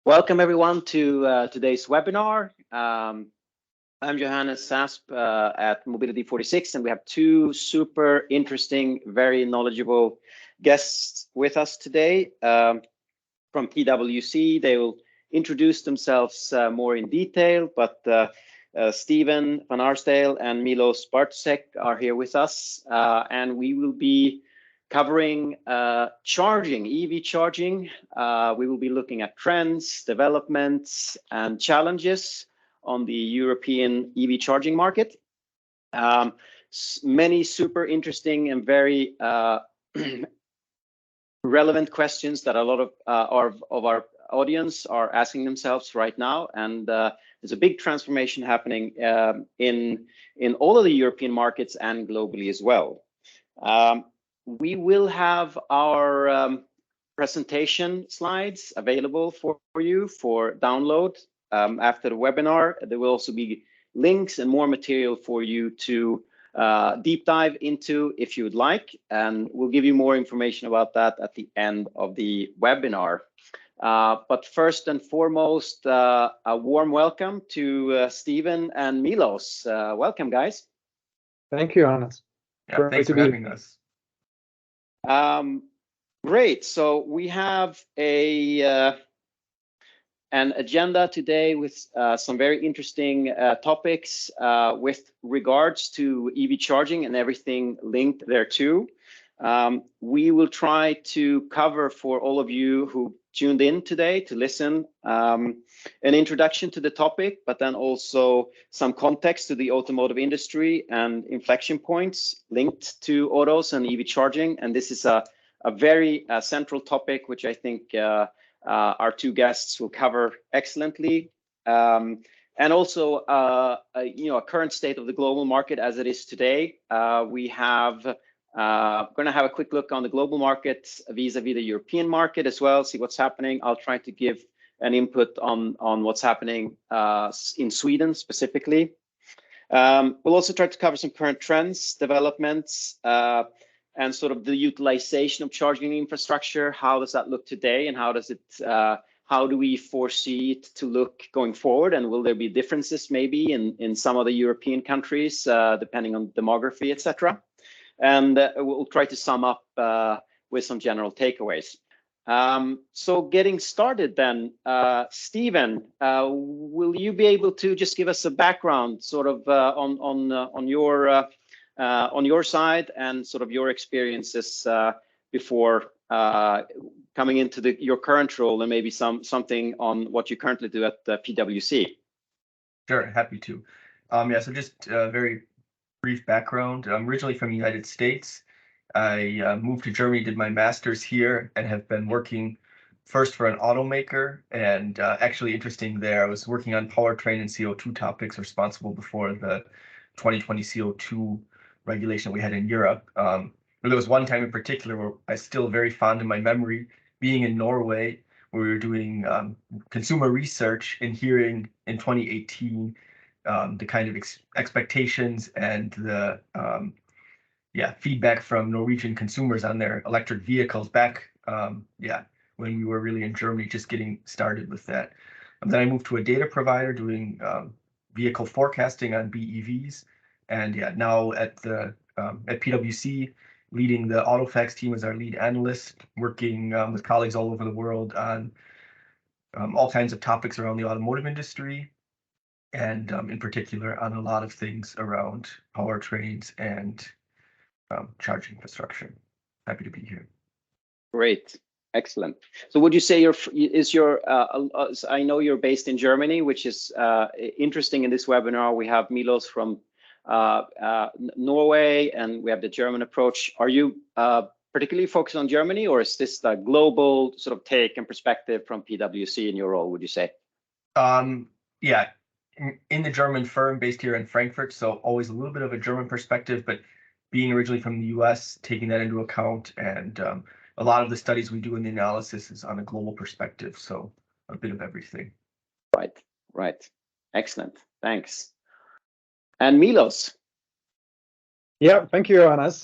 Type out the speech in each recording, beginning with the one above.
Welcome everyone to today's webinar. I'm Johannes Sasp at Mobility 46, and we have two super interesting, very knowledgeable guests with us today from PwC. They will introduce themselves more in detail, but Steven van Arsdale and Milos Bartosek are here with us, and we will be covering charging, EV charging. We will be looking at trends, developments, and challenges on the European EV charging market. Many super interesting and very relevant questions that a lot of our audience are asking themselves right now. And there's a big transformation happening in all of the European markets and globally as well. We will have our presentation slides available for you for download after the webinar. There will also be links and more material for you to deep dive into if you would like, and we'll give you more information about that at the end of the webinar. But first and foremost, a warm welcome to Steven and Milos. Welcome, guys. Thank you, Johannes. Yeah, thanks for having us. Great. So we have an agenda today with some very interesting topics with regards to EV charging and everything linked thereto. We will try to cover for all of you who tuned in today to listen an introduction to the topic, but then also some context to the automotive industry and inflection points linked to autos and EV charging. And this is a very central topic, which I think our two guests will cover excellently. And also, a current state of the global market as it is today. We have going to have a quick look on the global market vis-a-vis the European market as well, see what's happening. I'll try to give an input on what's happening in Sweden specifically. We'll also try to cover some current trends, developments, and sort of the utilization of charging infrastructure. How does that look today, and how do we foresee it to look going forward? And will there be differences maybe in some of the European countries, depending on demography, etc.? And we'll try to sum up with some general takeaways. So getting started then, Steven, will you be able to just give us a background sort of on your side and sort of your experiences before coming into your current role, and maybe something on what you currently do at PwC? Sure, happy to. Yeah, so just very brief background. I'm originally from the United States. I moved to Germany, did my master's here, and have been working first for an automaker. And actually interesting there, I was working on powertrain and CO2 topics, responsible before the 2020 CO2 regulation we had in Europe. But there was one time in particular where I still very fond in my memory, being in Norway, where we were doing consumer research and hearing in 2018 the kind of expectations and the feedback from Norwegian consumers on their electric vehicles back when we were really in Germany, just getting started with that. And then I moved to a data provider doing vehicle forecasting on BEVs, and now at PwC, leading the Autofacts team as our lead analyst, working with colleagues all over the world on all kinds of topics around the automotive industry, and in particular on a lot of things around powertrains and charging infrastructure. Happy to be here. Great, excellent. So would you say I know you're based in Germany, which is interesting in this webinar. We have Milos from Norway, and we have the German approach. Are you particularly focused on Germany, or is this the global sort of take and perspective from PwC in your role, would you say? Yeah. In the German firm based here in Frankfurt, so always a little bit of a German perspective, but being originally from the US, taking that into account, and a lot of the studies we do in the analysis is on a global perspective, so a bit of everything. Right. Excellent, thanks. And Milos? Yeah, thank you, Johannes.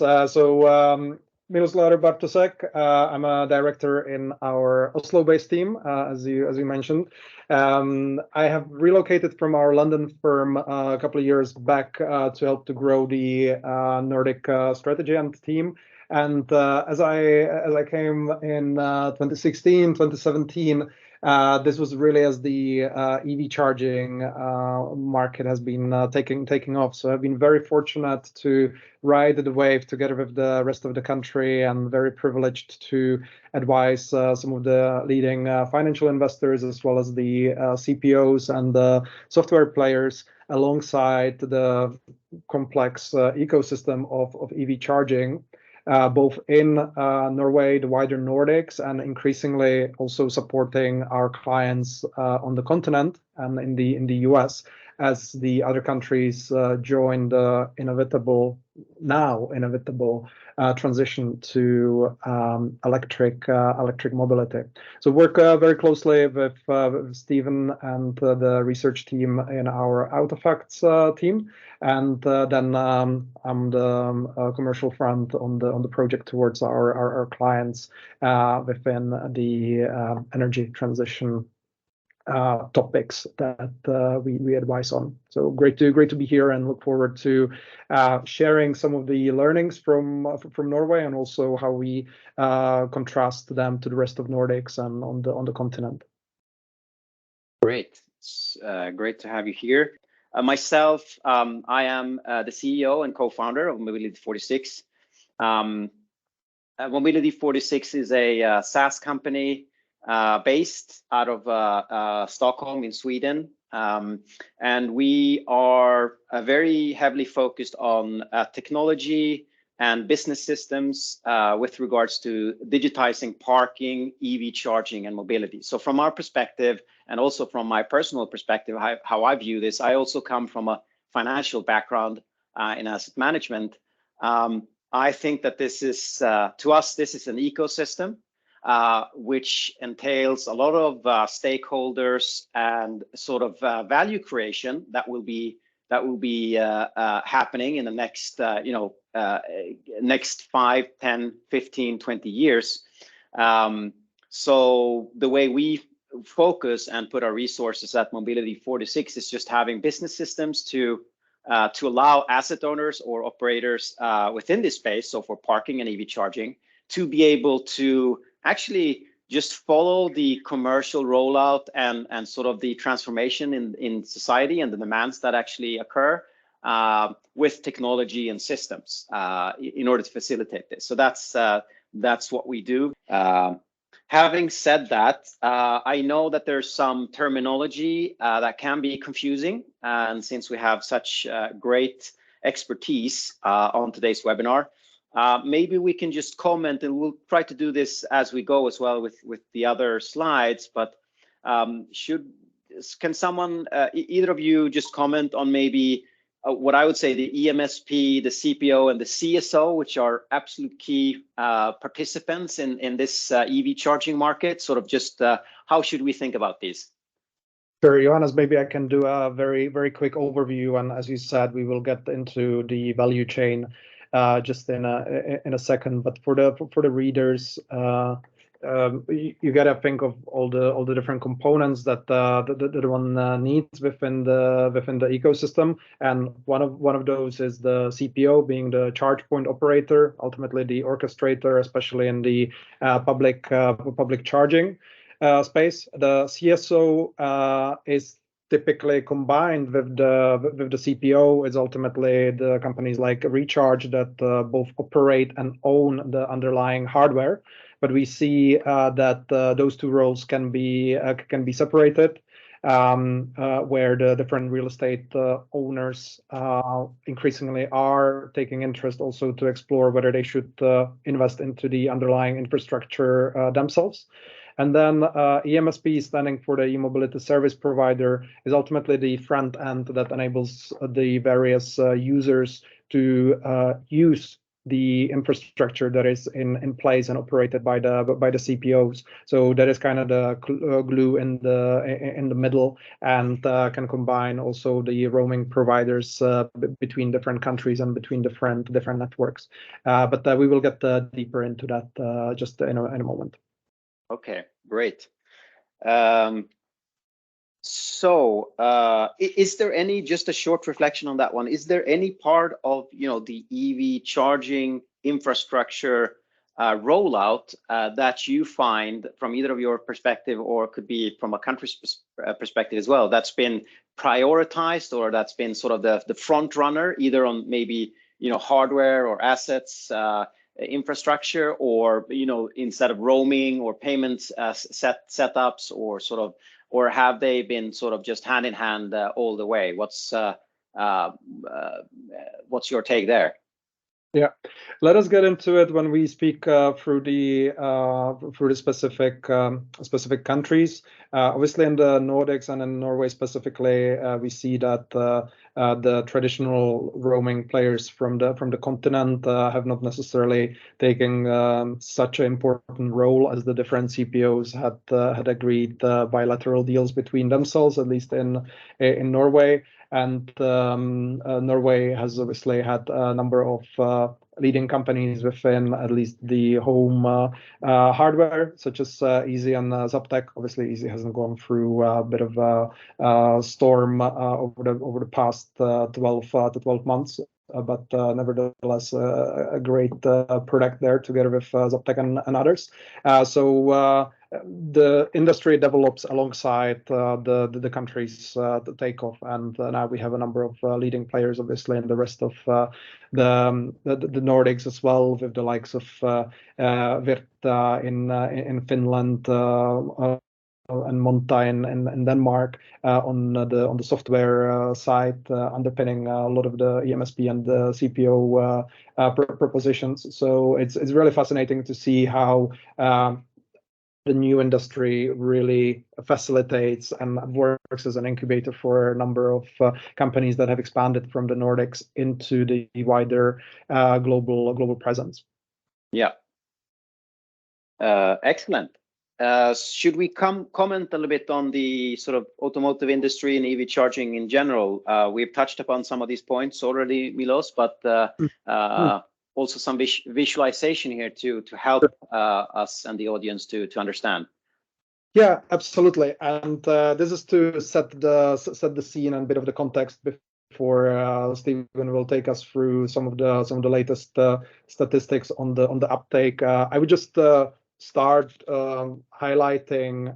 Milos Bartosek. I'm a director in our Oslo-based team, as you mentioned. I have relocated from our London firm a couple of years back to help to grow the Nordic strategy and team. And as I came in 2016, 2017, this was really as the EV charging market has been taking off. So I've been very fortunate to ride the wave together with the rest of the country, and very privileged to advise some of the leading financial investors, as well as the CPOs and the software players, alongside the complex ecosystem of EV charging. Both in Norway, the wider Nordics, and increasingly also supporting our clients on the continent and in the US, as the other countries join the inevitable transition to electric mobility. So work very closely with Stephen and the research team in our Autofacts team, and then I'm the commercial front on the project towards our clients within the energy transition topics that we advise on. So great to be here, and look forward to sharing some of the learnings from Norway, and also how we contrast them to the rest of Nordics and on the continent. Great. It's great to have you here. Myself, I am the CEO and co-founder of Mobility 46. Mobility 46 is a SaaS company based out of Stockholm in Sweden. And we are very heavily focused on technology and business systems with regards to digitizing parking, EV charging, and mobility. So from our perspective, and also from my personal perspective, how I view this, I also come from a financial background in asset management. I think that this is, to us, this is an ecosystem which entails a lot of stakeholders and sort of value creation that will be happening in the next next 5, 10, 15, 20 years. So the way we focus and put our resources at Mobility 46 is just having business systems to allow asset owners or operators within this space, so for parking and EV charging, to be able to actually just follow the commercial rollout and sort of the transformation in society and the demands that actually occur with technology and systems in order to facilitate this. So that's what we do. Having said that, I know that there's some terminology that can be confusing, and since we have such great expertise on today's webinar, maybe we can just comment, and we'll try to do this as we go as well with the other slides. But can someone, either of you, just comment on maybe what I would say the EMSP, the CPO, and the CSO, which are absolute key participants in this EV charging market? Sort of just how should we think about these? Sure, Johannes, maybe I can do a very, very quick overview, and as you said, we will get into the value chain just in a second. But for the readers, you gotta think of all the different components that one needs within the ecosystem, and one of those is the CPO, being the charge point operator, ultimately the orchestrator, especially in the public charging space. The CSO is typically combined with the CPO. Is ultimately the companies like Recharge that both operate and own the underlying hardware. But we see that those two roles can be separated, where the different real estate owners increasingly are taking interest also to explore whether they should invest into the underlying infrastructure themselves. And then EMSP, standing for the e-mobility service provider, is ultimately the front end that enables the various users to use the infrastructure that is in place and operated by the CPOs. So that is kind of the glue in the middle, and can combine also the roaming providers between different countries and between different networks. But we will get deeper into that just in a moment. Okay, great. So is there any, just a short reflection on that one, is there any part of, you know, the EV charging infrastructure rollout that you find from either of your perspective, or could be from a country's perspective as well, that's been prioritized, or that's been sort of the front runner, either on maybe, you know, hardware or assets, infrastructure, or, you know, instead of roaming or payments setups, or sort of, or have they been sort of just hand in hand all the way? What's your take there? Yeah, let us get into it when we speak through the specific countries. Obviously, in the Nordics and in Norway specifically, we see that the traditional roaming players from the continent have not necessarily taken such an important role as the different CPOs had agreed bilateral deals between themselves, at least in Norway. And Norway has obviously had a number of leading companies within at least the home hardware, such as Easy and Zaptec. Obviously, Easy hasn't gone through a bit of a storm over the past 12 months. But nevertheless, a great product there together with Zaptec and others. So the industry develops alongside the countries to take off, and now we have a number of leading players, obviously, in the rest of the Nordics as well, with the likes of Virta in Finland. And Monta in Denmark on the software side, underpinning a lot of the EMSP and the CPO propositions. So it's really fascinating to see how the new industry really facilitates and works as an incubator for a number of companies that have expanded from the Nordics into the wider global presence. Yeah. Excellent. Should we comment a little bit on the sort of automotive industry and EV charging in general? We've touched upon some of these points already, Milos, but also some visualization here to help us and the audience to understand. Yeah, absolutely. And this is to set the scene and a bit of the context before Stephen will take us through some of the latest statistics on the uptake. I would just start highlighting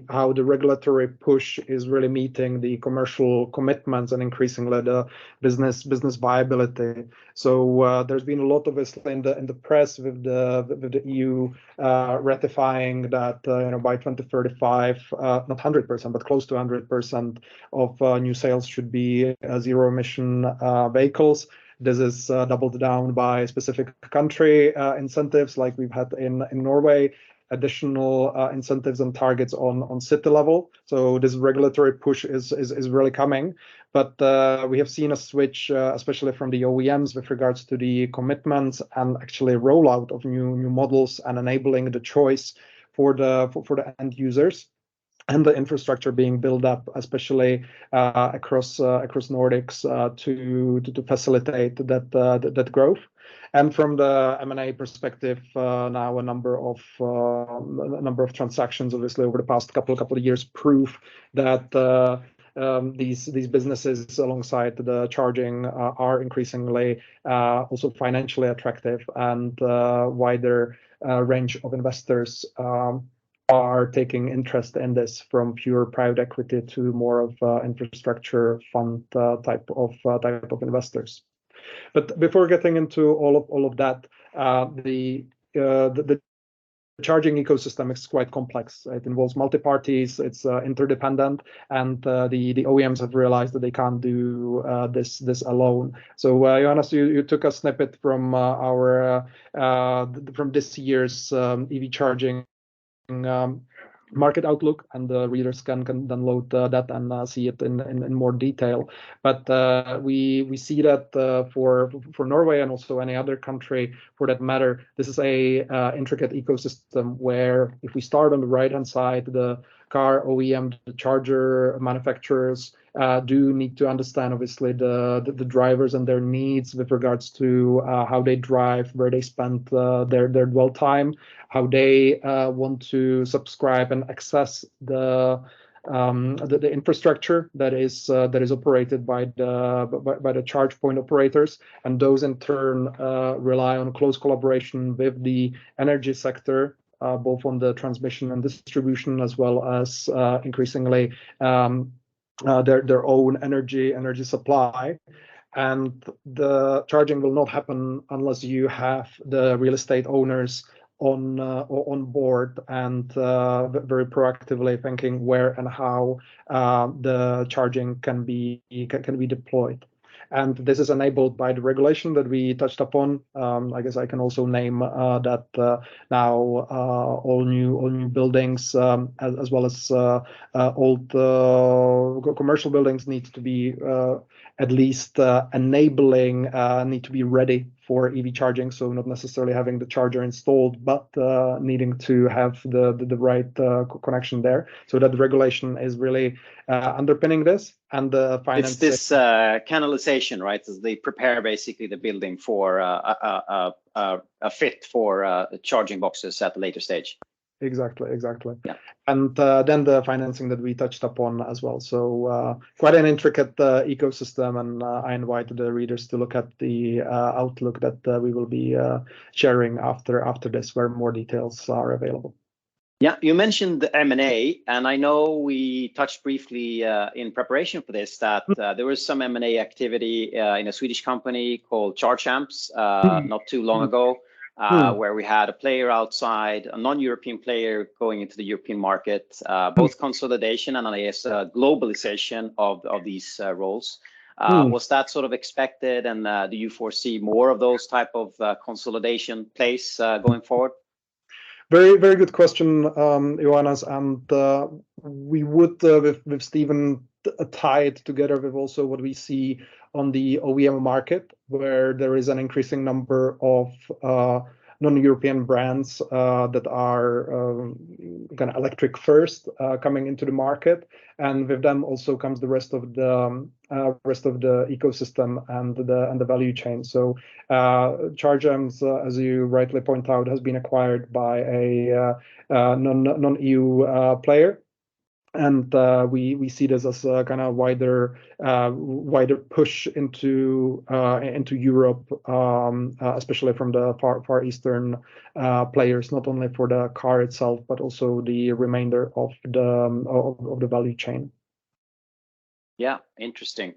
how the regulatory push is really meeting the commercial commitments and increasingly the business viability. So there's been a lot, obviously, in the press with the EU ratifying that by 2035, not 100%, but close to 100% of new sales should be zero emission vehicles. This is doubled down by specific country incentives, like we've had in Norway, additional incentives and targets on city level. So this regulatory push is really coming. But we have seen a switch, especially from the OEMs, with regards to the commitments and actually rollout of new models and enabling the choice for the end users, and the infrastructure being built up, especially across Nordics, to facilitate that growth. And from the M&A perspective, now a number of transactions, obviously, over the past couple of years, prove that these businesses, alongside the charging, are increasingly also financially attractive, and wider range of investors are taking interest in this, from pure private equity to more of infrastructure fund type of investors. But before getting into all of that, the charging ecosystem is quite complex. It involves multi-parties, it's interdependent, and the OEMs have realized that they can't do this alone. So Johannes, you took a snippet from from this year's EV charging market outlook, and the readers can download that and see it in more detail. But we see that for Norway and also any other country for that matter, this is a intricate ecosystem where if we start on the right hand side, the car OEM, the charger manufacturers do need to understand obviously the drivers and their needs with regards to how they drive, where they spend their dwell time, how they want to subscribe and access the infrastructure that is operated by the charge point operators, and those in turn rely on close collaboration with the energy sector, both on the transmission and distribution, as well as increasingly their own energy supply. And the charging will not happen unless you have the real estate owners on board and very proactively thinking where and how the charging can be deployed. And this is enabled by the regulation that we touched upon. I guess I can also name that now all new buildings, as well as old commercial buildings, need to be at least enabling, need to be ready for EV charging. So not necessarily having the charger installed, but needing to have the right connection there. So that regulation is really underpinning this, and the finance. It's this canalization, right? As they prepare basically the building for a fit for charging boxes at a later stage. Exactly. Yeah. And then the financing that we touched upon as well. So quite an intricate ecosystem, and I invite the readers to look at the outlook that we will be sharing after this, where more details are available. Yeah, you mentioned the M&A, and I know we touched briefly in preparation for this that there was some M&A activity in a Swedish company called Charchamps not too long ago, where we had a player outside, a non-European player going into the European market, both consolidation and I guess globalization of these roles. Was that sort of expected, and do you foresee more of those type of consolidation plays going forward? Very, very good question, Johannes. And we would, with Stephen, tie it together with also what we see on the OEM market, where there is an increasing number of non-European brands that are kind of electric first coming into the market, and with them also comes the rest of the ecosystem and the value chain. So Charchamps, as you rightly point out, has been acquired by a non-EU player. And we see this as a kind of wider push into Europe, especially from the far eastern players, not only for the car itself, but also the remainder of the value chain. Yeah, interesting.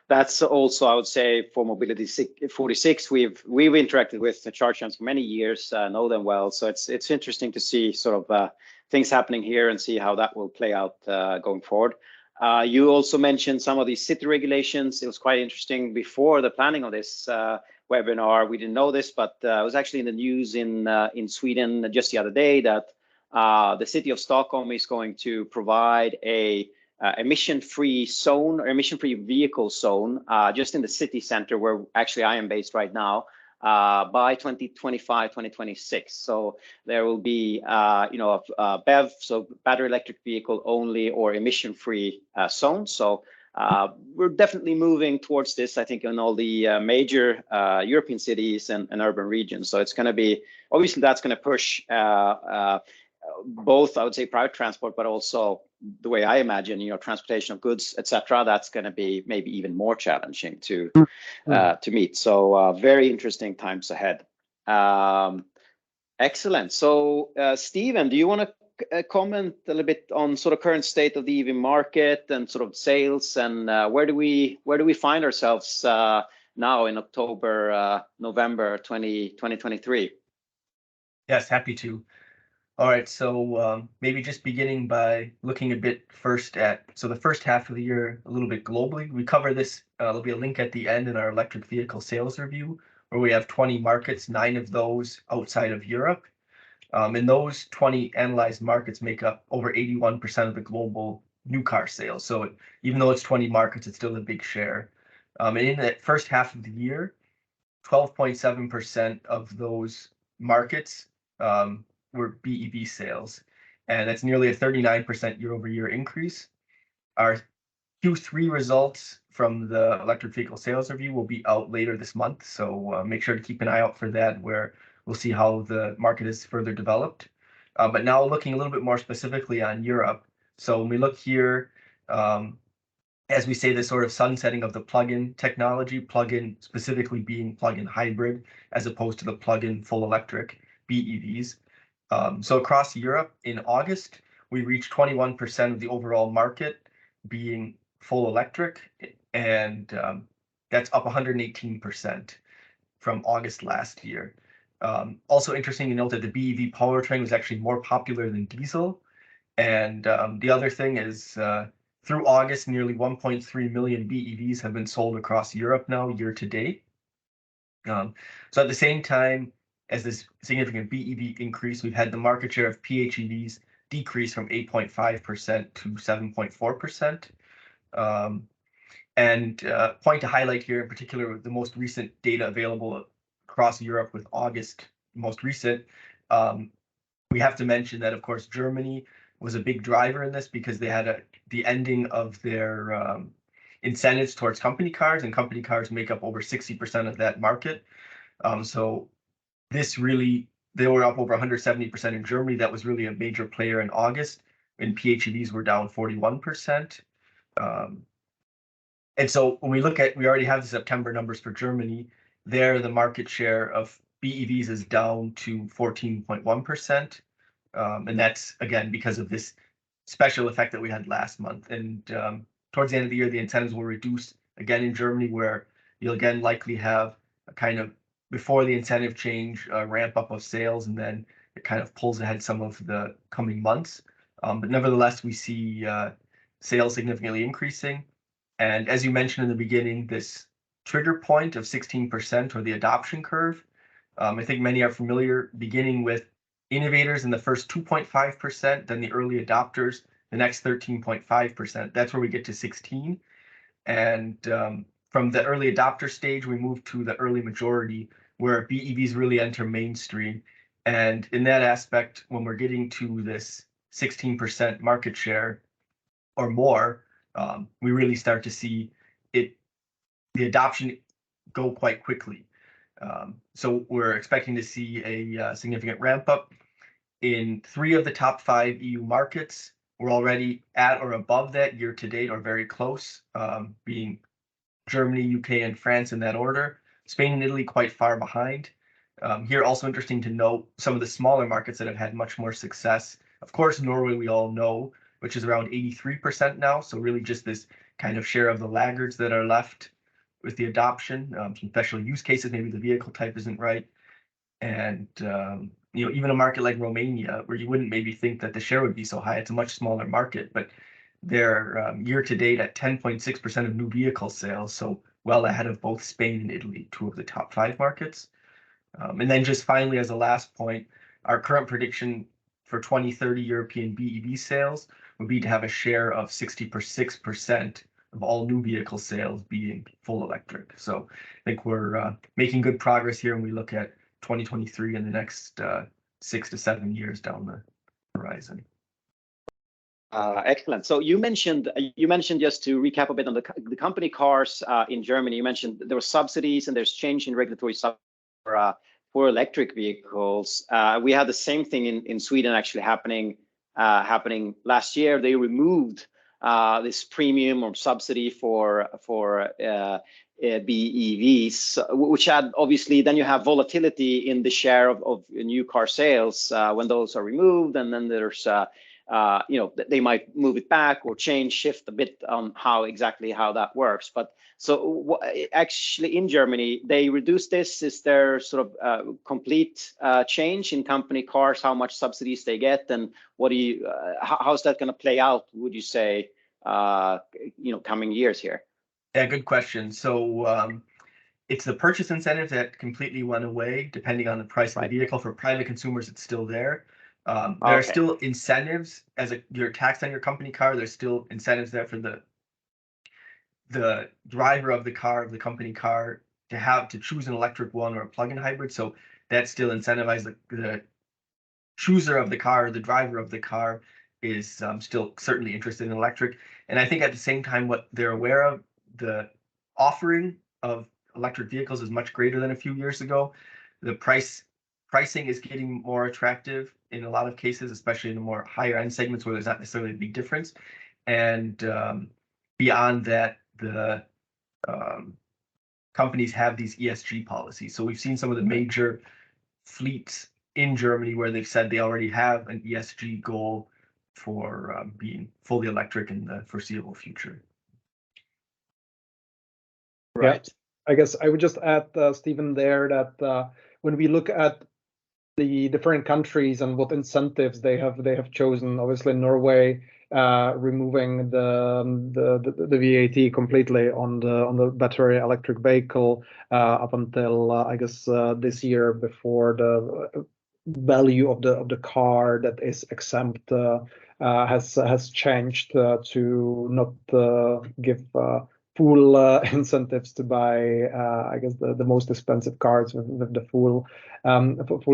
That's also, I would say, for Mobility 46, we've interacted with the Charchamps for many years, know them well. So it's interesting to see sort of things happening here and see how that will play out going forward. You also mentioned some of these city regulations. It was quite interesting before the planning of this webinar. We didn't know this, but it was actually in the news in Sweden just the other day that the city of Stockholm is going to provide a emission-free zone or emission-free vehicle zone just in the city center where actually I am based right now by 2025, 2026. So there will be, a BEV, so battery electric vehicle only or emission-free zone. So we're definitely moving towards this, I think, in all the major European cities and urban regions. So it's going to be, obviously, that's going to push both, I would say, private transport, but also the way I imagine, transportation of goods, etc. That's going to be maybe even more challenging to meet. So very interesting times ahead. Excellent. So Stephen, do you want to comment a little bit on sort of current state of the EV market and sort of sales, and where do we find ourselves now in October, November 2023? Yes, happy to. All right, so maybe just beginning by looking a bit first at, so the first half of the year, a little bit globally. We cover this, there'll be a link at the end in our electric vehicle sales review, where we have 20 markets, 9 of those outside of Europe. And those 20 analyzed markets make up over 81% of the global new car sales. So even though it's 20 markets, it's still a big share. And in the first half of the year, 12.7% of those markets were BEV sales. And that's nearly a 39% year-over-year increase. Our Q3 results from the electric vehicle sales review will be out later this month. So make sure to keep an eye out for that, where we'll see how the market is further developed. But now looking a little bit more specifically on Europe. So when we look here, as we say, the sort of sunsetting of the plug-in technology, plug-in specifically being plug-in hybrid, as opposed to the plug-in full electric BEVs. So across Europe in August, we reached 21% of the overall market being full electric, and that's up 118% from August last year. Also interesting to note that the BEV powertrain was actually more popular than diesel. And the other thing is through August, nearly 1.3 million BEVs have been sold across Europe now year to date. So at the same time as this significant BEV increase, we've had the market share of PHEVs decrease from 8.5% to 7.4%. And point to highlight here in particular, the most recent data available across Europe with August most recent, we have to mention that, of course, Germany was a big driver in this because they had the ending of their incentives towards company cars, and company cars make up over 60% of that market. So this really, they were up over 170% in Germany. That was really a major player in August, and PHEVs were down 41%. And so when we look at, we already have the September numbers for Germany. There, the market share of BEVs is down to 14.1%. And that's, again, because of this special effect that we had last month. And towards the end of the year, the incentives will reduce again in Germany, where you'll again likely have a kind of, before the incentive change, ramp up of sales, and then it kind of pulls ahead some of the coming months. But nevertheless, we see sales significantly increasing. And as you mentioned in the beginning, this trigger point of 16%, or the adoption curve, I think many are familiar, beginning with innovators in the first 2.5%, then the early adopters, the next 13.5%. That's where we get to 16. And from the early adopter stage, we move to the early majority, where BEVs really enter mainstream. And in that aspect, when we're getting to this 16% market share or more, we really start to see the adoption go quite quickly. So we're expecting to see a significant ramp up in 3 of the top 5 EU markets. We're already at or above that year to date, or very close, being Germany, UK, and France in that order. Spain and Italy quite far behind. Here, also interesting to note some of the smaller markets that have had much more success. Of course, Norway, we all know, which is around 83% now. So really just this kind of share of the laggards that are left with the adoption. Some special use cases, maybe the vehicle type isn't right. And even a market like Romania, where you wouldn't maybe think that the share would be so high, it's a much smaller market, but they're year to date at 10.6% of new vehicle sales, so well ahead of both Spain and Italy, 2 of the top 5 markets. And then just finally, as a last point, our current prediction for 2030 European BEV sales would be to have a share of 66% of all new vehicle sales being full electric. So I think we're making good progress here when we look at 2023 and the next 6 to 7 years down the horizon. Excellent. So you mentioned just to recap a bit on the company cars in Germany. You mentioned there were subsidies and there's change in regulatory for electric vehicles. We had the same thing in Sweden actually happening last year. They removed this premium or subsidy for BEVs, which had obviously, then you have volatility in the share of new car sales when those are removed, and then there's they might move it back or shift a bit on how that works. But so actually in Germany, they reduced this. Is there sort of complete change in company cars, how much subsidies they get, and what do you, how's that going to play out, would you say, coming years here? Yeah, good question. So it's the purchase incentive that completely went away, depending on the price of the vehicle. For private consumers, it's still there. There are still incentives as your tax on your company car. There's still incentives there for the driver of the car, of the company car, to choose an electric one or a plug-in hybrid. So that still incentivizes the chooser of the car, or the driver of the car, is still certainly interested in electric. And I think at the same time, what they're aware of, the offering of electric vehicles is much greater than a few years ago. The pricing is getting more attractive in a lot of cases, especially in the more higher end segments where there's not necessarily a big difference. And beyond that, the companies have these ESG policies. So we've seen some of the major fleets in Germany where they've said they already have an ESG goal for being fully electric in the foreseeable future. Right. Yeah, I guess I would just add, Stephen, there that when we look at the different countries and what incentives they have chosen, obviously Norway removing the VAT completely on the battery electric vehicle up until I guess this year, before the value of the car that is exempt has changed to not give full incentives to buy I guess the most expensive cars with the full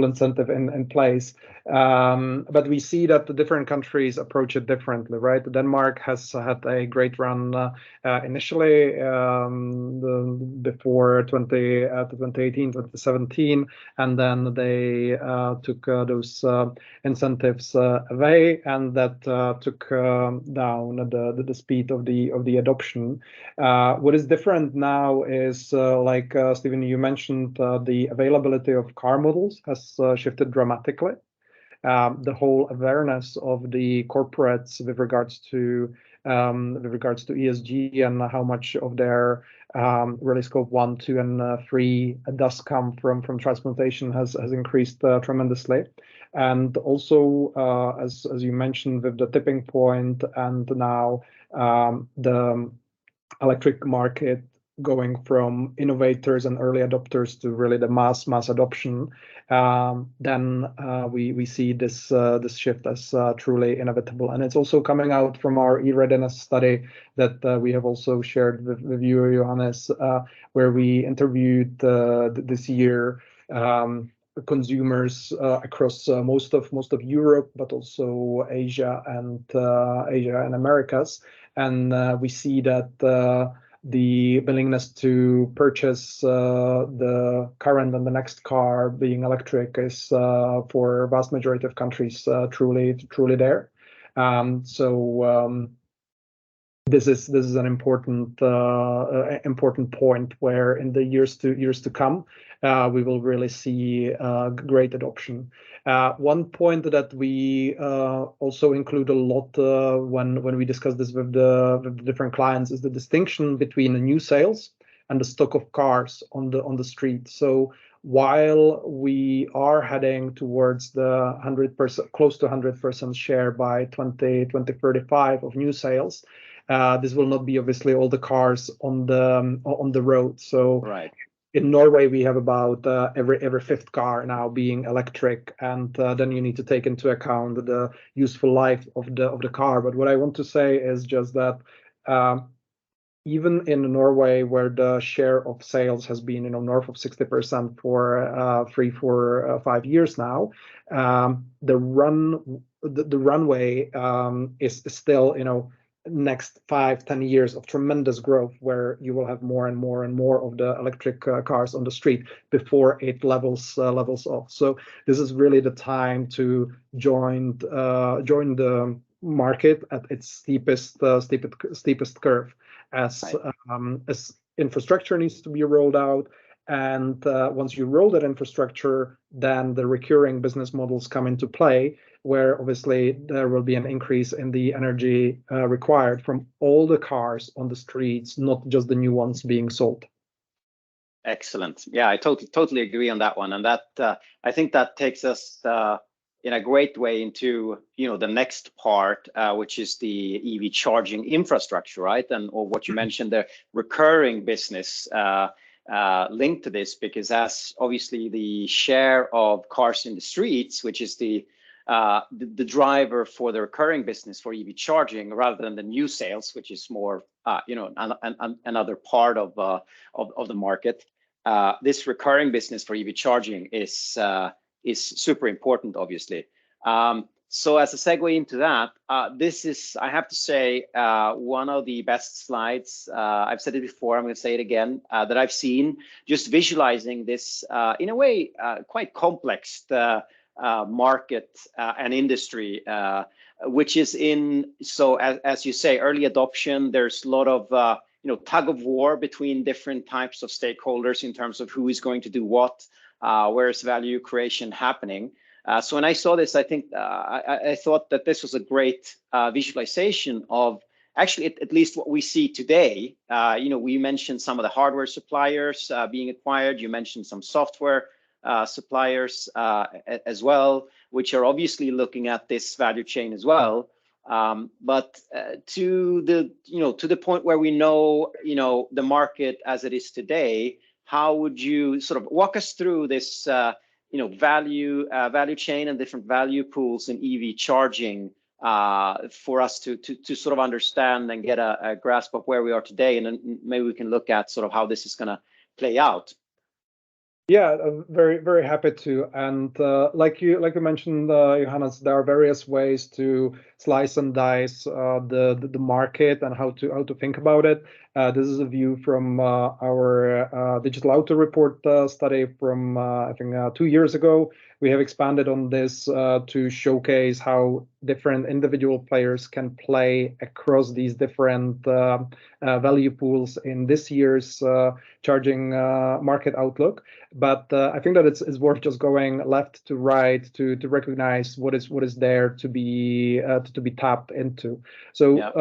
incentive in place. But we see that the different countries approach it differently, right? Denmark has had a great run initially before 2018, 2017, and then they took those incentives away, and that took down the speed of the adoption. What is different now is, like Stephen, you mentioned, the availability of car models has shifted dramatically. The whole awareness of the corporates with regards to ESG and how much of their really scope 1, 2, and 3 does come from transportation has increased tremendously. And also, as you mentioned, with the tipping point, and now the electric market going from innovators and early adopters to really the mass adoption, then we see this shift as truly inevitable. And it's also coming out from our E-readiness study that we have also shared with you, Johannes, where we interviewed this year consumers across most of Europe, but also Asia and Americas. And we see that the willingness to purchase the current and the next car being electric is for vast majority of countries truly there. This is an important point where in the years to come we will really see great adoption. One point that we also include a lot when we discuss this with the different clients is the distinction between the new sales and the stock of cars on the street. So while we are heading towards the 100%, close to 100% share by 2035 of new sales, this will not be obviously all the cars on the road. So right. In Norway, we have about every fifth car now being electric, and then you need to take into account the useful life of the car. But what I want to say is just that even in Norway, where the share of sales has been north of 60% for 3-5 years now, the runway is still next 5-10 years of tremendous growth, where you will have more and more of the electric cars on the street before it levels off. So this is really the time to join the market at its steepest curve, as infrastructure needs to be rolled out. And once you roll that infrastructure, then the recurring business models come into play, where obviously there will be an increase in the energy required from all the cars on the streets, not just the new ones being sold. Excellent. Yeah, I totally agree on that one. And that I think that takes us in a great way into the next part, which is the EV charging infrastructure, right? Or what you mentioned, the recurring business. linked to this, because as obviously the share of cars in the streets, which is the driver for the recurring business for EV charging, rather than the new sales, which is more another part of the market. This recurring business for EV charging is super important, obviously. So as a segue into that, this is, I have to say, one of the best slides. I've said it before, I'm going to say it again, that I've seen, just visualizing this in a way quite complex market and industry, which is in, so as you say, early adoption. There's a lot of tug of war between different types of stakeholders in terms of who is going to do what, where is value creation happening. So when I saw this, I think I thought that this was a great visualization of actually at least what we see today. We mentioned some of the hardware suppliers being acquired. You mentioned some software suppliers as well, which are obviously looking at this value chain as well. But to the point where we know the market as it is today, how would you sort of walk us through this value chain and different value pools in EV charging for us to sort of understand and get a grasp of where we are today, and then maybe we can look at sort of how this is going to play out. Yeah, very, very happy to. And like you mentioned, Johannes, there are various ways to slice and dice the market and how to think about it. This is a view from our Digital Auto Report study from I think 2 years ago. We have expanded on this to showcase how different individual players can play across these different value pools in this year's charging market outlook. But I think that it's worth just going left to right to recognize what is there to be tapped into. So yeah.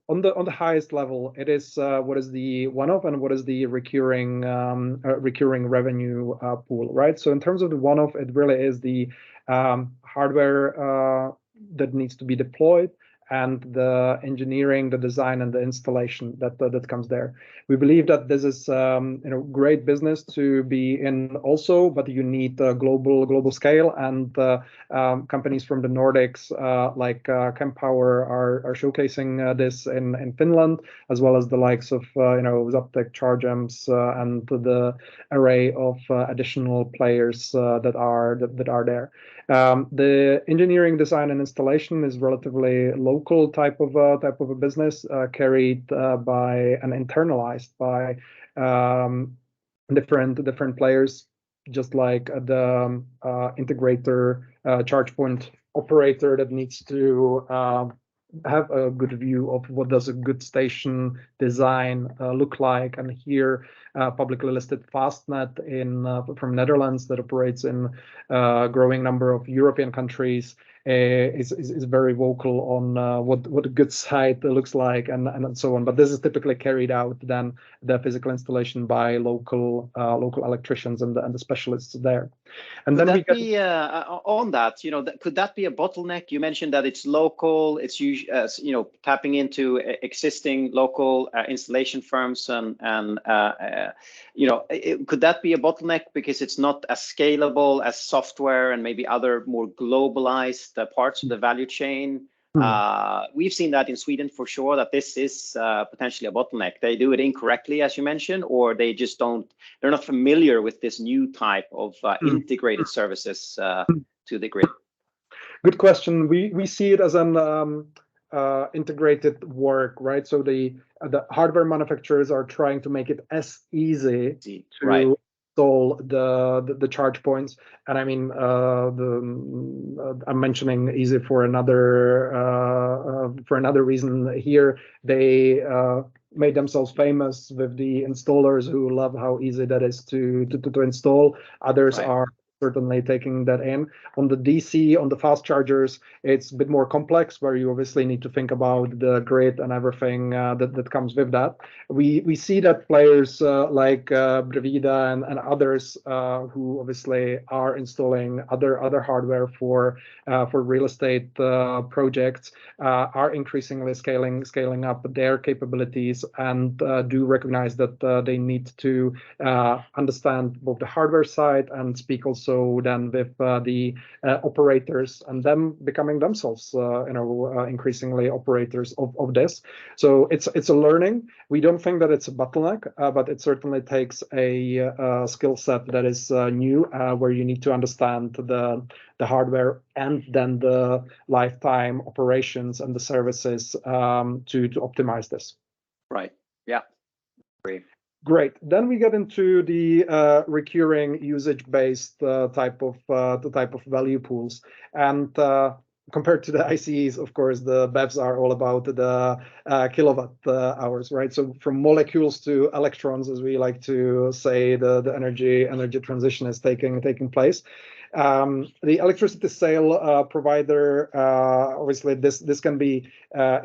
On the highest level, it is what is the one-off and what is the recurring revenue pool, right? So in terms of the one-off, it really is the hardware that needs to be deployed, and the engineering, the design, and the installation that comes there. We believe that this is great business to be in also, but you need a global scale, and companies from the Nordics like Kempower are showcasing this in Finland, as well as the likes of Zaptec, Chargems, and the array of additional players that are there. The engineering, design, and installation is relatively local type of a business, carried by and internalized by different players, just like the integrator, charge point operator that needs to have a good view of what does a good station design look like. And here, publicly listed Fastnet from Netherlands that operates in a growing number of European countries is very vocal on what a good site looks like and so on. But this is typically carried out then the physical installation by local electricians and the specialists there. And could then that be on that? Could that be a bottleneck? You mentioned that it's local. It's tapping into existing local installation firms and could that be a bottleneck because it's not as scalable as software and maybe other more globalized parts of the value chain? We've seen that in Sweden for sure, that this is potentially a bottleneck. They do it incorrectly, as you mentioned, or they just they're not familiar with this new type of integrated services to the grid. Good question. We see it as an integrated work, right? So the hardware manufacturers are trying to make it as easy to install the charge points, and I mean I'm mentioning easy for another reason here. They made themselves famous with the installers who love how easy that is to install. Others are certainly taking that in. On the DC, on the fast chargers, it's a bit more complex, where you obviously need to think about the grid and everything that comes with that. We see that players like Brevida and others who obviously are installing other hardware for real estate projects are increasingly scaling up their capabilities, and do recognize that they need to understand both the hardware side and speak also then with the operators, and them becoming themselves increasingly operators of this. So it's a learning. We don't think that it's a bottleneck, but it certainly takes a skill set that is new, where you need to understand the hardware and then the lifetime operations and the services to optimize this. Right. Yeah. Great. Then we get into the recurring usage-based type of value pools, and compared to the ICEs, of course, the BEVs are all about the kilowatt hours, right? So from molecules to electrons, as we like to say, the energy transition is taking place. The electricity sale provider, obviously this can be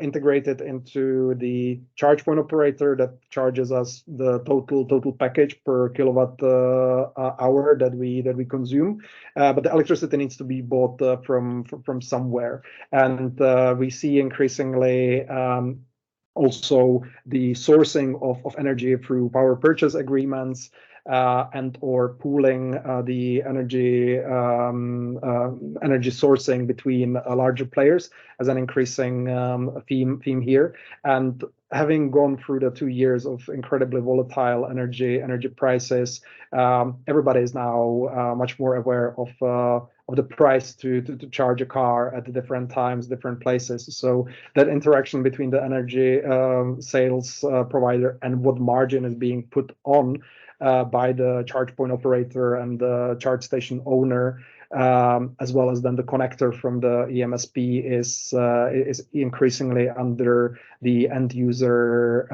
integrated into the charge point operator that charges us the total package per kilowatt hour that we consume. But the electricity needs to be bought from somewhere, and we see increasingly also the sourcing of energy through power purchase agreements, and or pooling the energy sourcing between larger players as an increasing theme here. And having gone through the 2 years of incredibly volatile energy prices, everybody is now much more aware of the price to charge a car at different times, different places. So that interaction between the energy sales provider and what margin is being put on by the charge point operator and the charge station owner, as well as then the connector from the EMSP is increasingly under the end user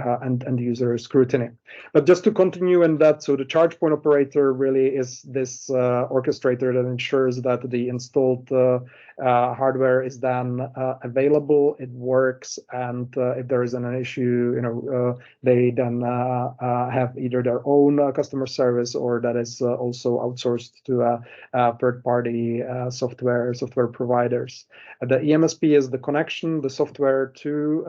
scrutiny. But just to continue in that, so the charge point operator really is this orchestrator that ensures that the installed hardware is then available, it works, and if there is an issue, they then have either their own customer service, or that is also outsourced to third-party software providers. The EMSP is the connection, the software to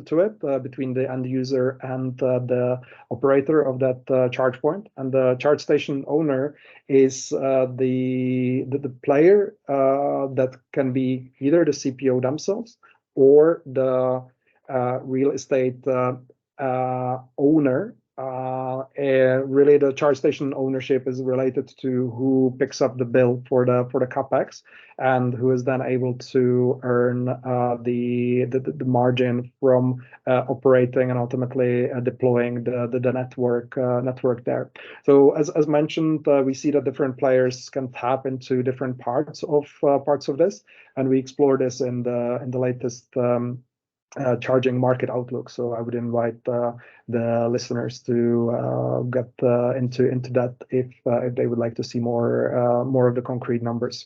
it between the end user and the operator of that charge point, and the charge station owner is the player that can be either the CPO themselves or the real estate owner. Really, the charge station ownership is related to who picks up the bill for the capex, and who is then able to earn the margin from operating and ultimately deploying the network there. So as mentioned, we see that different players can tap into different parts of this, and we explore this in the latest charging market outlook. So I would invite the listeners to get into that if they would like to see more of the concrete numbers.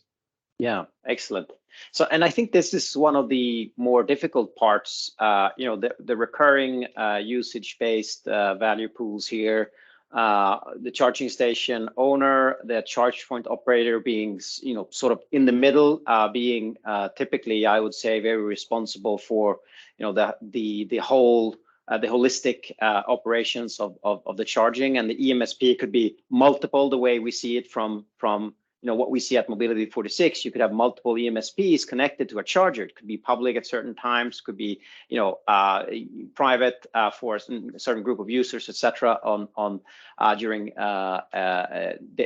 Yeah, excellent. So, and I think this is one of the more difficult parts. The recurring usage-based value pools here. The charging station owner, the charge point operator being, sort of in the middle, being typically, I would say, very responsible for, the whole, the holistic operations of the charging, and the EMSP could be multiple, the way we see it from what we see at Mobility 46. You could have multiple EMSPs connected to a charger. It could be public at certain times, could be private for a certain group of users, etc. on during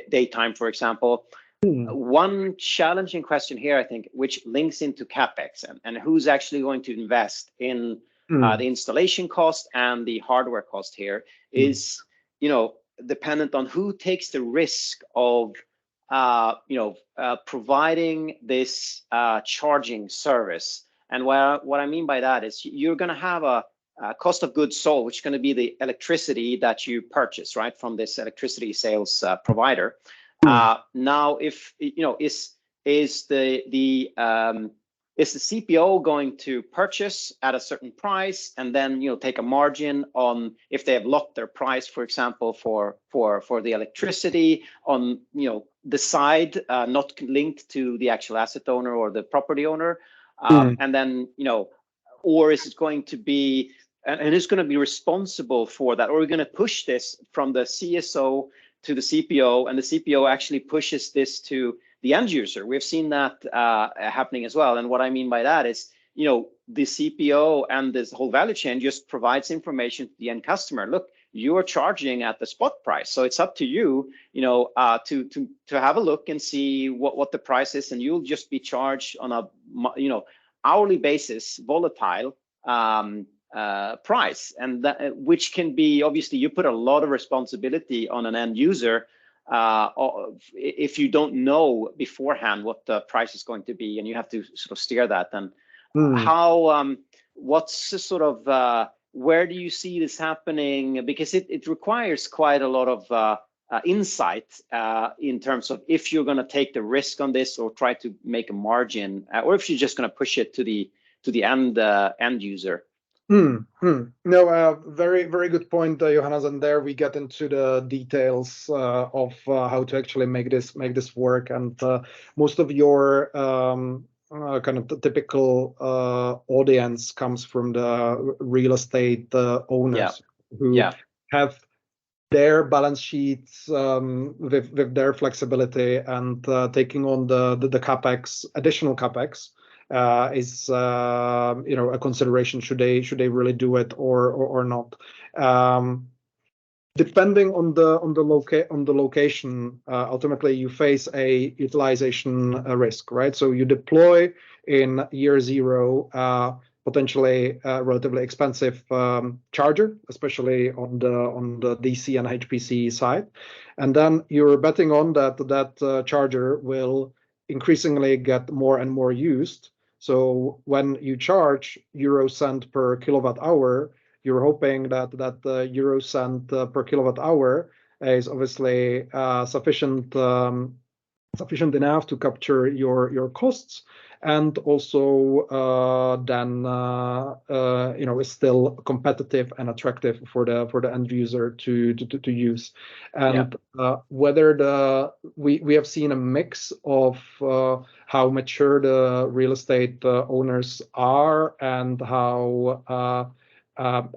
daytime, for example. One challenging question here, I think, which links into CapEx and who's actually going to invest in the installation cost and the hardware cost here is, dependent on who takes the risk of providing this charging service. And what I mean by that is you're going to have a cost of goods sold, which is going to be the electricity that you purchase, right, from this electricity sales provider. Now, if is the CPO going to purchase at a certain price and then take a margin on if they have locked their price, for example, for the electricity on the side not linked to the actual asset owner or the property owner, and then or is it going to be and who's going to be responsible for that, or are we going to push this from the CSO to the CPO, and the CPO actually pushes this to the end user? We've seen that happening as well. And what I mean by that is, the CPO and this whole value chain just provides information to the end customer. Look, you are charging at the spot price, so it's up to you, to have a look and see what the price is, and you'll just be charged on a hourly basis, volatile price, and that, which can be, obviously you put a lot of responsibility on an end user if you don't know beforehand what the price is going to be, and you have to sort of steer that. And how what's the sort of where do you see this happening? Because it requires quite a lot of insight in terms of if you're going to take the risk on this or try to make a margin, or if you're just going to push it to the end user. No, very, very good point, Johannes. And there we get into the details of how to actually make this work. And most of your kind of the typical audience comes from the real estate owners who have their balance sheets with their flexibility, and taking on the capex, additional capex. Is a consideration. Should they really do it or not? Depending on the location, ultimately you face a utilization risk, right? So you deploy in year zero potentially relatively expensive charger, especially on the DC and HPC side, and then you're betting on that charger will increasingly get more and more used. So when you charge euro cent per kilowatt hour, you're hoping that the euro cent per kilowatt hour is obviously sufficient enough to capture your costs, and also then is still competitive and attractive for the end user to use. And whether we have seen a mix of how mature the real estate owners are, and how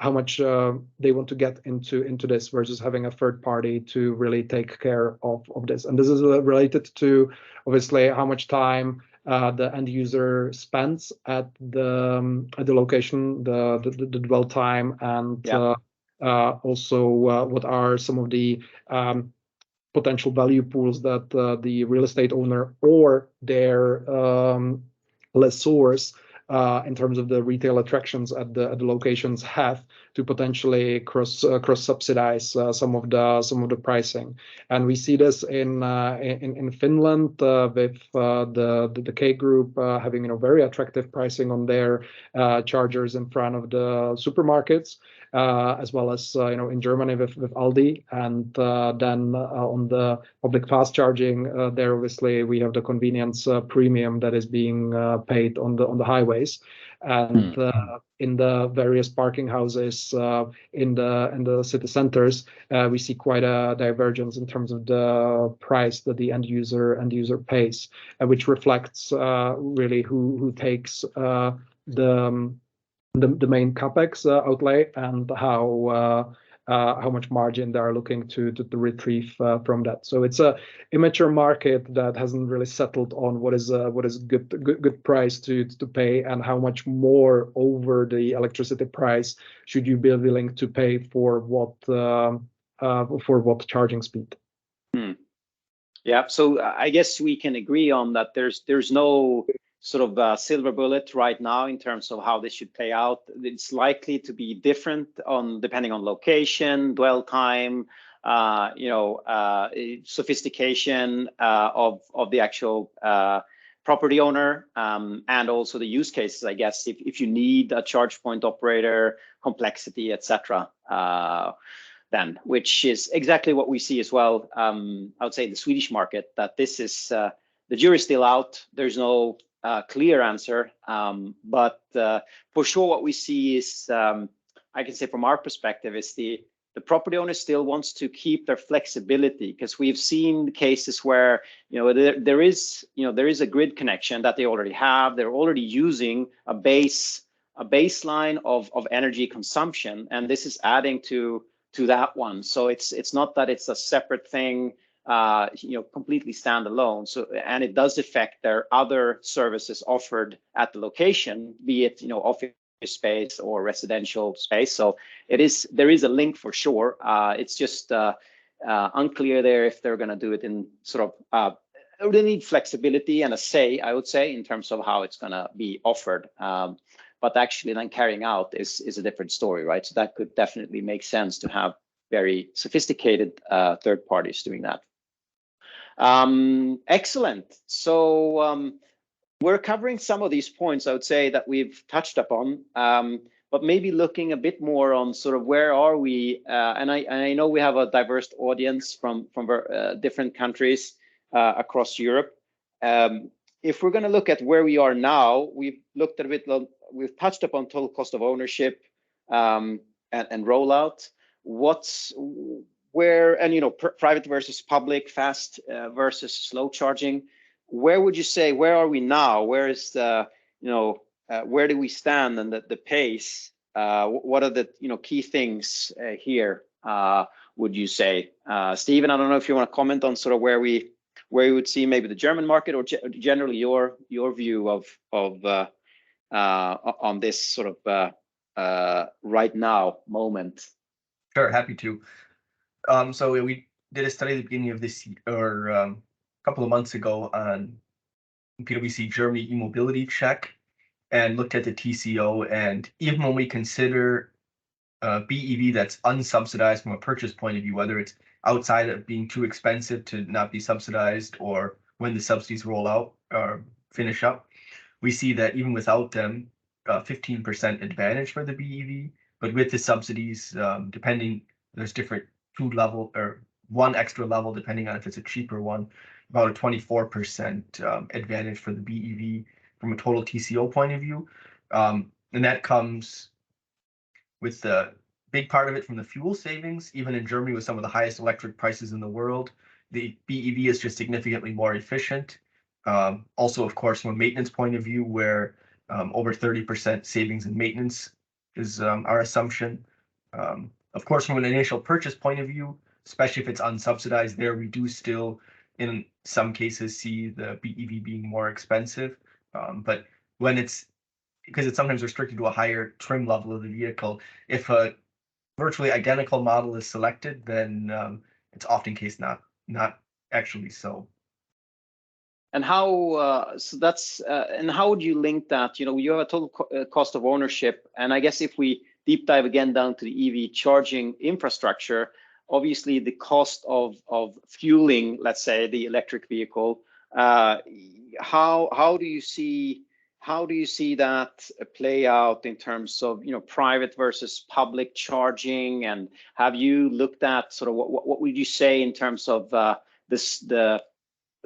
much they want to get into this versus having a third party to really take care of this. And this is related to obviously how much time the end user spends at the location, the dwell time, and also what are some of the potential value pools that the real estate owner or their lessors in terms of the retail attractions at the locations have to potentially cross subsidize some of the pricing. And we see this in Finland with the K Group having very attractive pricing on their chargers in front of the supermarkets, as well as in Germany with Aldi, and then on the public fast charging there obviously we have the convenience premium that is being paid on the highways, and in the various parking houses in the city centers we see quite a divergence in terms of the price that the end user pays, which reflects really who takes the main capex outlay, and how much margin they are looking to retrieve from that. So it's a immature market that hasn't really settled on what is good price to pay, and how much more over the electricity price should you be willing to pay for what charging speed. Yeah, so I guess we can agree on that. There's no sort of silver bullet right now in terms of how this should play out. It's likely to be different depending on location, dwell time, sophistication of the actual property owner, and also the use cases, I guess, if you need a charge point operator, complexity, etc. then, which is exactly what we see as well. I would say in the Swedish market, that this is the jury's still out. There's no clear answer, but for sure what we see is, I can say from our perspective, is the property owner still wants to keep their flexibility, because we've seen cases where there is a grid connection that they already have. They're already using a baseline of energy consumption, and this is adding to that one. So it's not that it's a separate thing, completely standalone. So, and it does affect their other services offered at the location, be it office space or residential space. So there is a link for sure. It's just unclear there if they're going to do it in sort of they need flexibility and a say, I would say, in terms of how it's going to be offered. But actually then carrying out is a different story, right? So that could definitely make sense to have very sophisticated third parties doing that. Excellent. So we're covering some of these points, I would say, that we've touched upon, but maybe looking a bit more on sort of where are we, and I know we have a diverse audience from different countries across Europe. If we're going to look at where we are now, we've looked at a bit, we've touched upon total cost of ownership and rollout. Private versus public, fast versus slow charging. Where would you say, where are we now? Where is the, where do we stand and the pace? What are the, key things here, would you say? Stephen, I don't know if you want to comment on sort of where you would see maybe the German market, or generally your view of on this sort of right now moment. Sure, happy to. So we did a study at the beginning of this year, or a couple of months ago, on PwC Germany e-mobility check, and looked at the TCO. And even when we consider BEV that's unsubsidized from a purchase point of view, whether it's outside of being too expensive to not be subsidized, or when the subsidies roll out or finish up, we see that even without them, 15% advantage for the BEV. But with the subsidies, depending, there's different two-level or one extra level, depending on if it's a cheaper one, about a 24% advantage for the BEV from a total TCO point of view. And that comes with the big part of it from the fuel savings. Even in Germany, with some of the highest electric prices in the world, the BEV is just significantly more efficient. Also, of course, from a maintenance point of view, where over 30% savings in maintenance is our assumption. Of course, from an initial purchase point of view, especially if it's unsubsidized, there we do still, in some cases, see the BEV being more expensive. But when because it's sometimes restricted to a higher trim level of the vehicle, if a virtually identical model is selected, then it's often case not actually so. And how and how would you link that? You have a total cost of ownership, and I guess if we deep dive again down to the EV charging infrastructure, obviously the cost of fueling, let's say, the electric vehicle, how do you see that play out in terms of private versus public charging? And have you looked at sort of what would you say in terms of the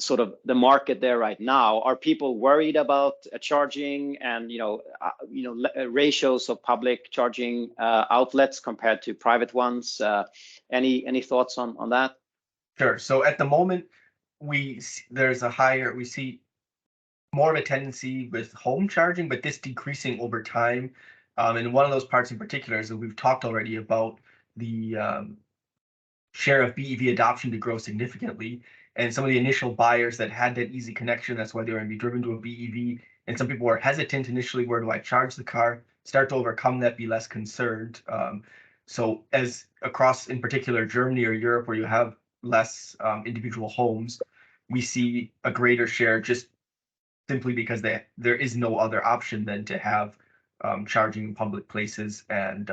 sort of the market there right now? Are people worried about charging and ratios of public charging outlets compared to private ones? Any thoughts on that? Sure. So at the moment, we see more of a tendency with home charging, but this decreasing over time. And one of those parts in particular is that we've talked already about the share of BEV adoption to grow significantly. And some of the initial buyers that had that easy connection, that's why they were going to be driven to a BEV. And some people were hesitant initially, where do I charge the car? Start to overcome that, be less concerned. So as across, in particular, Germany or Europe, where you have less individual homes, we see a greater share just simply because there is no other option than to have charging in public places, and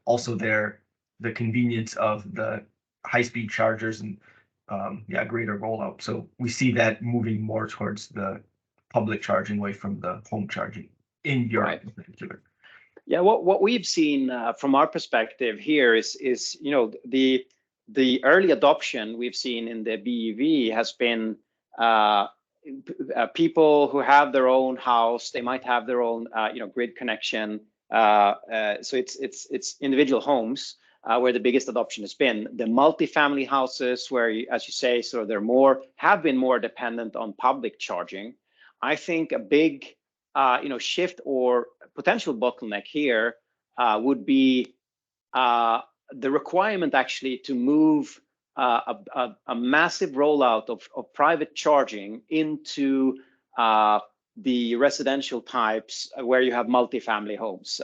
also the convenience of the high-speed chargers and greater rollout. So we see that moving more towards the public charging away from the home charging in Europe in particular. Yeah, what we've seen from our perspective here is the early adoption we've seen in the BEV has been people who have their own house. They might have their own grid connection. So it's individual homes where the biggest adoption has been. The multifamily houses, where as you say, so have been more dependent on public charging. I think a big shift or potential bottleneck here would be the requirement actually to move a massive rollout of private charging into the residential types where you have multifamily homes,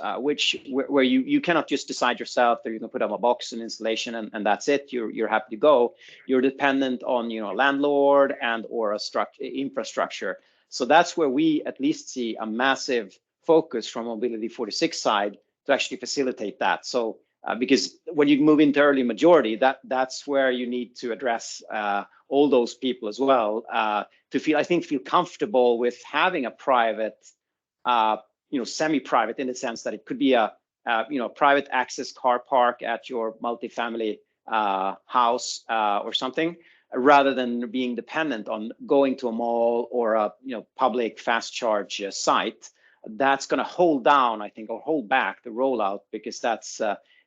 where you cannot just decide yourself that you can put up a box and installation and that's it. You're happy to go. You're dependent on a landlord and or a infrastructure. So that's where we at least see a massive focus from Mobility 46 side to actually facilitate that. So because when you move into early majority, that's where you need to address all those people as well to feel comfortable with having a private, semi-private in the sense that it could be a private access car park at your multifamily house or something, rather than being dependent on going to a mall or a public fast charge site. That's going to hold down, I think, or hold back the rollout, because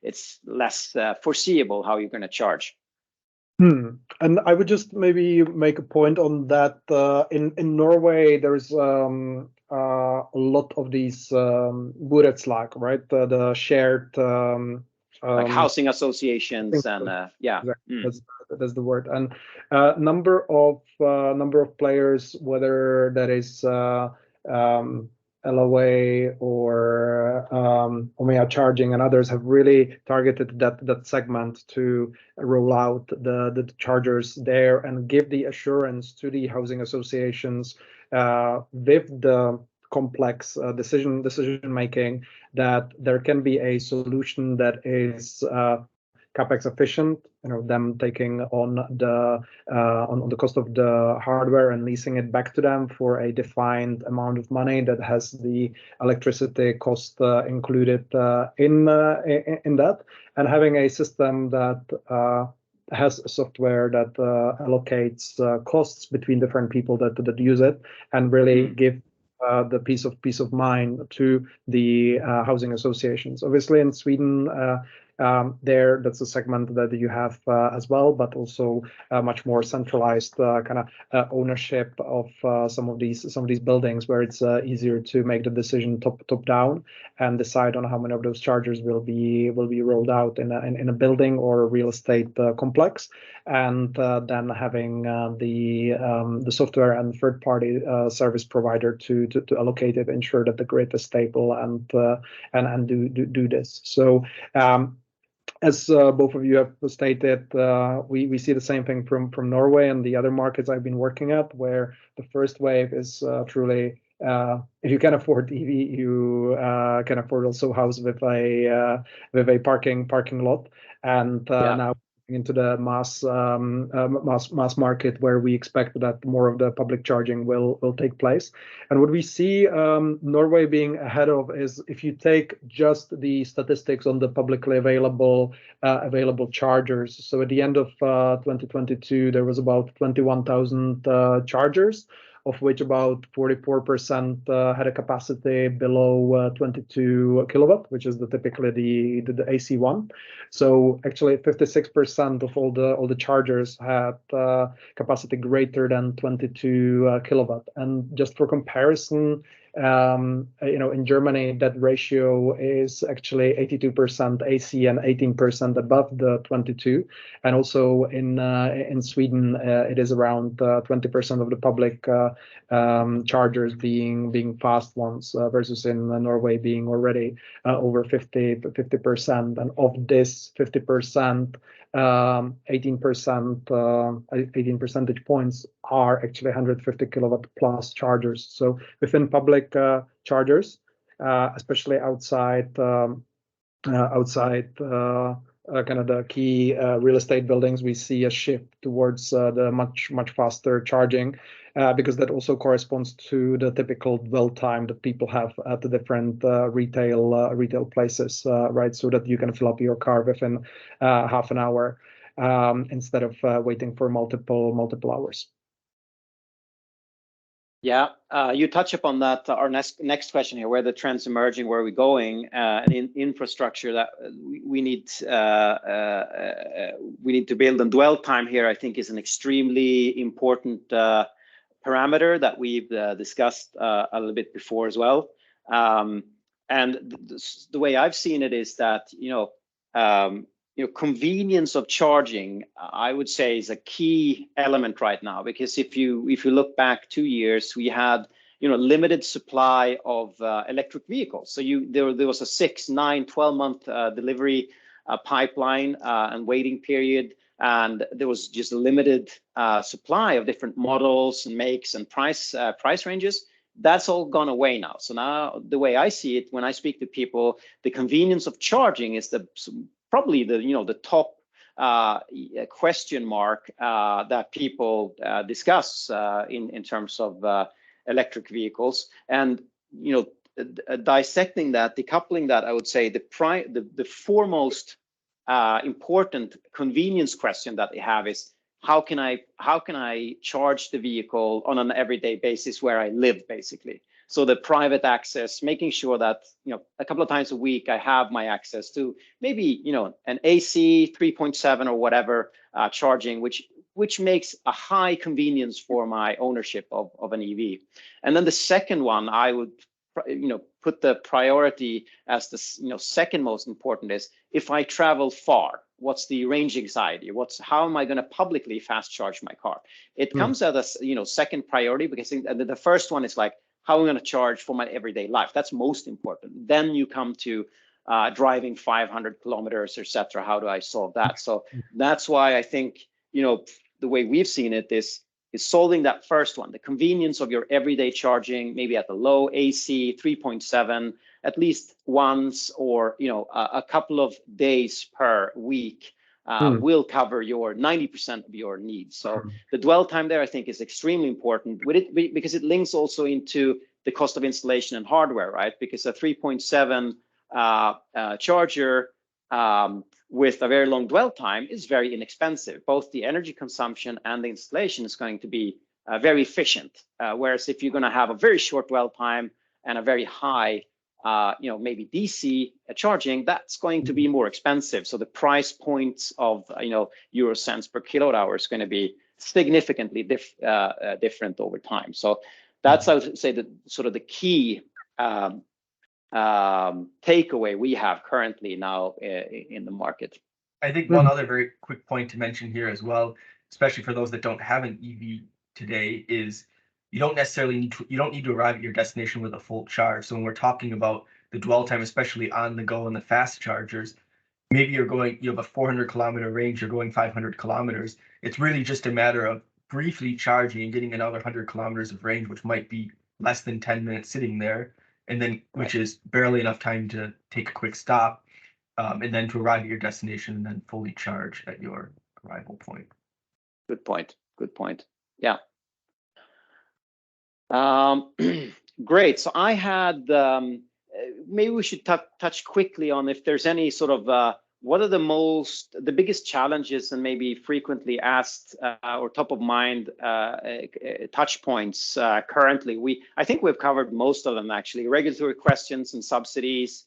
it's less foreseeable how you're going to charge. And I would just maybe make a point on that. In Norway, there's a lot of these borettslag, right? The shared like housing associations and yeah, exactly. That's the word. And number of players, whether that is LOA or EMEA charging and others, have really targeted that segment to roll out the chargers there and give the assurance to the housing associations with the complex decision making that there can be a solution that is capex efficient, them taking on the cost of the hardware and leasing it back to them for a defined amount of money that has the electricity cost included in that, and having a system that has software that allocates costs between different people that use it, and really give the peace of mind to the housing associations. Obviously, in Sweden, that's a segment that you have as well, but also much more centralized kind of ownership of some of these buildings, where it's easier to make the decision top down and decide on how many of those chargers will be rolled out in a building or a real estate complex, and then having the software and third party service provider to allocate it, ensure that the grid is stable and do this. So. As both of you have stated, we see the same thing from Norway and the other markets I've been working at, where the first wave is truly, if you can afford EV, you can afford also house with a parking lot, and now into the mass market, where we expect that more of the public charging will take place. And what we see Norway being ahead of is, if you take just the statistics on the publicly available chargers. So at the end of 2022, there was about 21,000 chargers, of which about 44% had a capacity below 22 kilowatt, which is typically the AC one. So actually 56% of all the chargers had capacity greater than 22 kilowatt. And just for comparison, in Germany, that ratio is actually 82% AC and 18% above the 22. And also in Sweden, it is around 20% of the public chargers being fast ones, versus in Norway being already over 50%. And of this 50%, 18 percentage points are actually 150 kilowatt plus chargers. So within public chargers, especially outside kind of the key real estate buildings, we see a shift towards the much faster charging, because that also corresponds to the typical dwell time that people have at the different retail places, right? So that you can fill up your car within half an hour instead of waiting for multiple hours. Yeah, you touch upon that. Our next question here: where the trends emerging, where are we going, and in infrastructure that we need to build. And dwell time here, I think, is an extremely important parameter that we've discussed a little bit before as well. And the way I've seen it is that convenience of charging, I would say, is a key element right now, because if you look back 2 years, we had limited supply of electric vehicles. So there was a 6, 9, 12-month delivery pipeline and waiting period, and there was just a limited supply of different models and makes and price ranges. That's all gone away now. So now the way I see it, when I speak to people, the convenience of charging is probably the top question mark that people discuss in terms of electric vehicles. And dissecting that, decoupling that, I would say the foremost important convenience question that they have is, how can I charge the vehicle on an everyday basis where I live, basically? So the private access, making sure that a couple of times a week I have my access to maybe an AC 3.7 or whatever charging, which makes a high convenience for my ownership of an EV. And then the second one, I would put the priority as the second most important is, if I travel far, what's the range anxiety? How am I going to publicly fast charge my car? It comes as a second priority, because the first one is like, how am I going to charge for my everyday life? That's most important. Then you come to driving 500 kilometers, etc. How do I solve that? So that's why I think the way we've seen it is solving that first one, the convenience of your everyday charging, maybe at the low AC 3.7, at least once, or a couple of days per week will cover your 90% of your needs. So the dwell time there, I think, is extremely important because it links also into the cost of installation and hardware, right? Because a 3.7 charger with a very long dwell time is very inexpensive. Both the energy consumption and the installation is going to be very efficient. Whereas if you're going to have a very short dwell time and a very high, maybe DC charging, that's going to be more expensive. So the price points of euro cents per kilowatt hour is going to be significantly different over time. So that's, I would say, the sort of the key takeaway we have currently now in the market. I think one other very quick point to mention here as well, especially for those that don't have an EV today, is you don't need to arrive at your destination with a full charge. So when we're talking about the dwell time, especially on the go and the fast chargers, maybe you have a 400 kilometer range, you're going 500 kilometers. It's really just a matter of briefly charging and getting another 100 kilometers of range, which might be less than 10 minutes sitting there, and then which is barely enough time to take a quick stop, and then to arrive at your destination and then fully charge at your arrival point. Good point. Yeah. Great. So I had maybe we should touch quickly on if there's any sort of what are the biggest challenges and maybe frequently asked or top of mind touch points currently. I think we've covered most of them, actually. Regulatory questions and subsidies,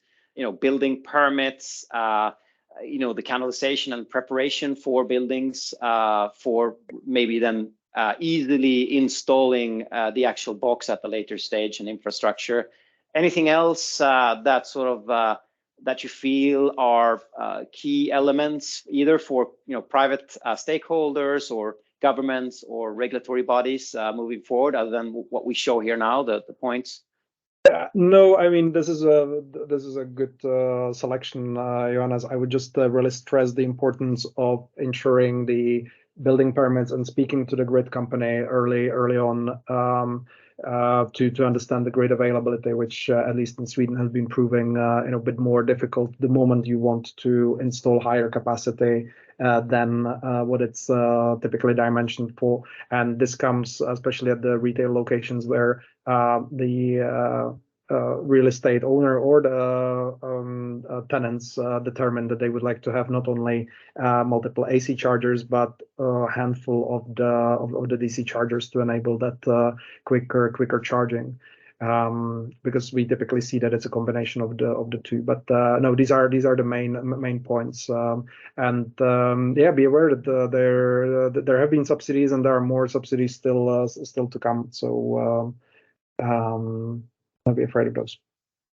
building permits, the canalization and preparation for buildings, for maybe then easily installing the actual box at the later stage and infrastructure. Anything else that sort of that you feel are key elements, either for private stakeholders or governments or regulatory bodies moving forward, other than what we show here now, the points? No, I mean, this is a good selection, Johannes. I would just really stress the importance of ensuring the building permits and speaking to the grid company early on. to understand the grid availability, which at least in Sweden has been proving a bit more difficult the moment you want to install higher capacity than what it's typically dimensioned for. And this comes especially at the retail locations where the real estate owner or the tenants determine that they would like to have not only multiple AC chargers but a handful of the DC chargers to enable that quicker charging. Because we typically see that it's a combination of the two. But no, these are the main points. Yeah, be aware that there have been subsidies and there are more subsidies still to come. So don't be afraid of those.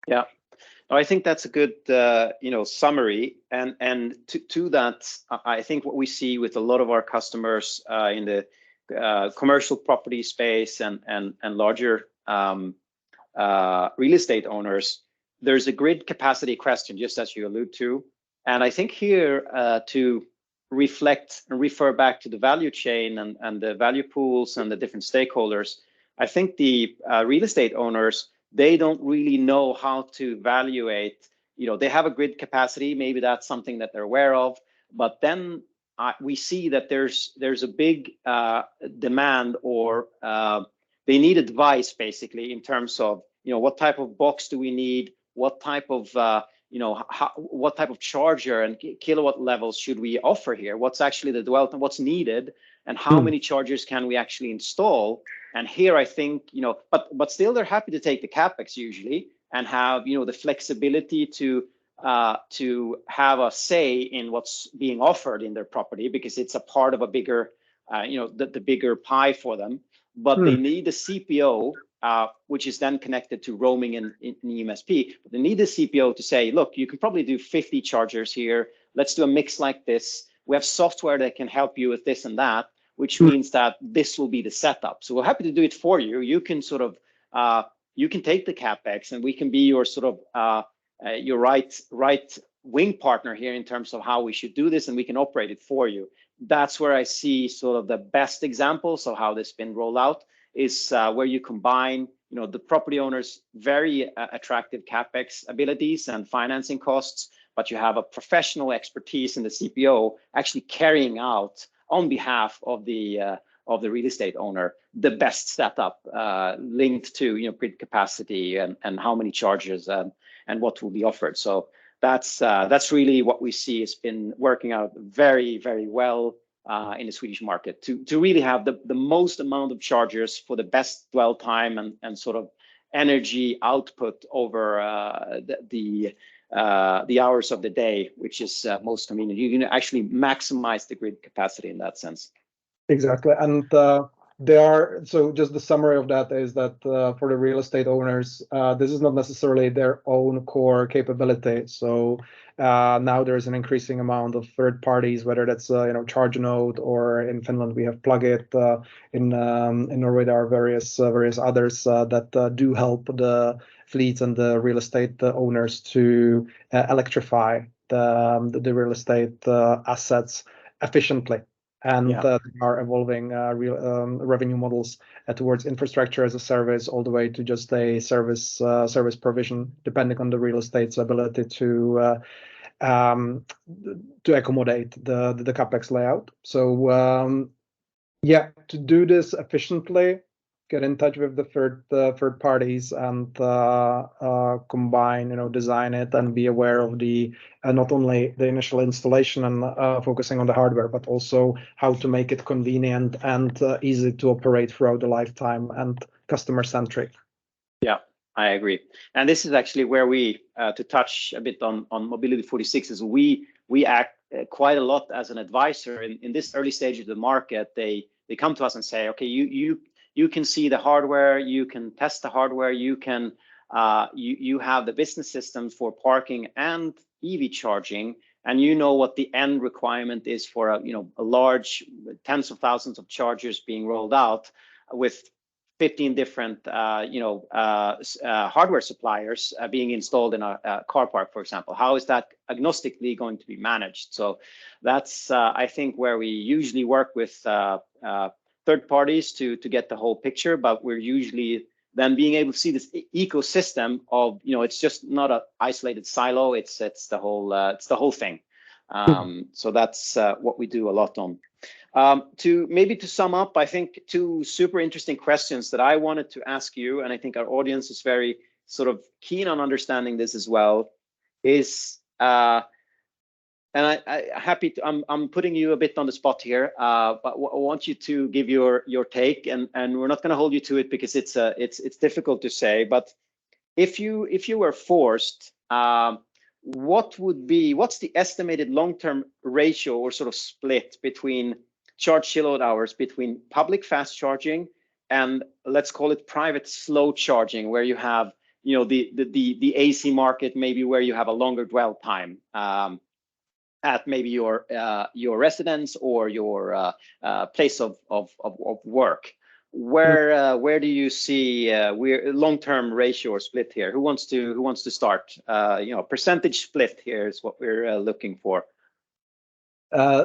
Yeah, I think that's a good summary. And to that, I think what we see with a lot of our customers in the commercial property space and larger real estate owners, there's a grid capacity question, just as you allude to. And I think here to reflect and refer back to the value chain and the value pools and the different stakeholders, I think the real estate owners, they don't really know how to evaluate, they have a grid capacity, maybe that's something that they're aware of, but then we see that there's a big demand, or they need advice basically in terms of, what type of box do we need, what type of what type of charger and kilowatt levels should we offer here, what's actually the dwell time, what's needed, and how many chargers can we actually install. And here I think, but still they're happy to take the capex usually and have, the flexibility to have a say in what's being offered in their property, because it's a part of a bigger, the bigger pie for them. But they need a CPO, which is then connected to roaming in EMSP. But they need a CPO to say, look, you can probably do 50 chargers here. Let's do a mix like this. We have software that can help you with this and that, which means that this will be the setup. So we're happy to do it for you. You can sort of, you can take the capex, and we can be your sort of your right wing partner here in terms of how we should do this, and we can operate it for you. That's where I see sort of the best examples of how this has been rolled out, is where you combine, the property owner's very attractive capex abilities and financing costs, but you have a professional expertise in the CPO actually carrying out on behalf of the real estate owner the best setup linked to grid capacity and how many chargers and what will be offered. So that's really what we see has been working out very, very well in the Swedish market to really have the most amount of chargers for the best dwell time and sort of energy output over the hours of the day, which is most convenient. You can actually maximize the grid capacity in that sense. Exactly. And so just the summary of that is that for the real estate owners, this is not necessarily their own core capability. So now there's an increasing amount of third parties, whether that's ChargeNode, or in Finland we have Plugit. In Norway there are various others that do help the fleets and the real estate owners to electrify the real estate assets efficiently. And are evolving revenue models towards infrastructure as a service, all the way to just a service provision, depending on the real estate's ability to accommodate the capex layout. So to do this efficiently, get in touch with the third parties and combine, design it, and be aware of the not only the initial installation and focusing on the hardware, but also how to make it convenient and easy to operate throughout the lifetime and customer centric. Yeah, I agree. And this is actually where we to touch a bit on Mobility 46 is we act quite a lot as an advisor in this early stage of the market. They come to us and say, okay, you can see the hardware, you can test the hardware, you can you have the business systems for parking and EV charging, and you know what the end requirement is for a large tens of thousands of chargers being rolled out with 15 different hardware suppliers being installed in a car park, for example. How is that agnostically going to be managed? So that's I think where we usually work with third parties to get the whole picture, but we're usually then being able to see this ecosystem of, it's just not an isolated silo. It's the whole thing. So that's what we do a lot on. To sum up, I think two super interesting questions that I wanted to ask you, and I think our audience is very sort of keen on understanding this as well, is and I'm putting you a bit on the spot here, but I want you to give your take, and we're not going to hold you to it because it's difficult to say. But if you were forced, what's the estimated long-term ratio or sort of split between charge kilowatt hours between public fast charging and, let's call it, private slow charging, where you have the AC market, maybe where you have a longer dwell time at maybe your residence or your place of work? Where do you see long-term ratio or split here? Who wants to start? Percentage split here is what we're looking for.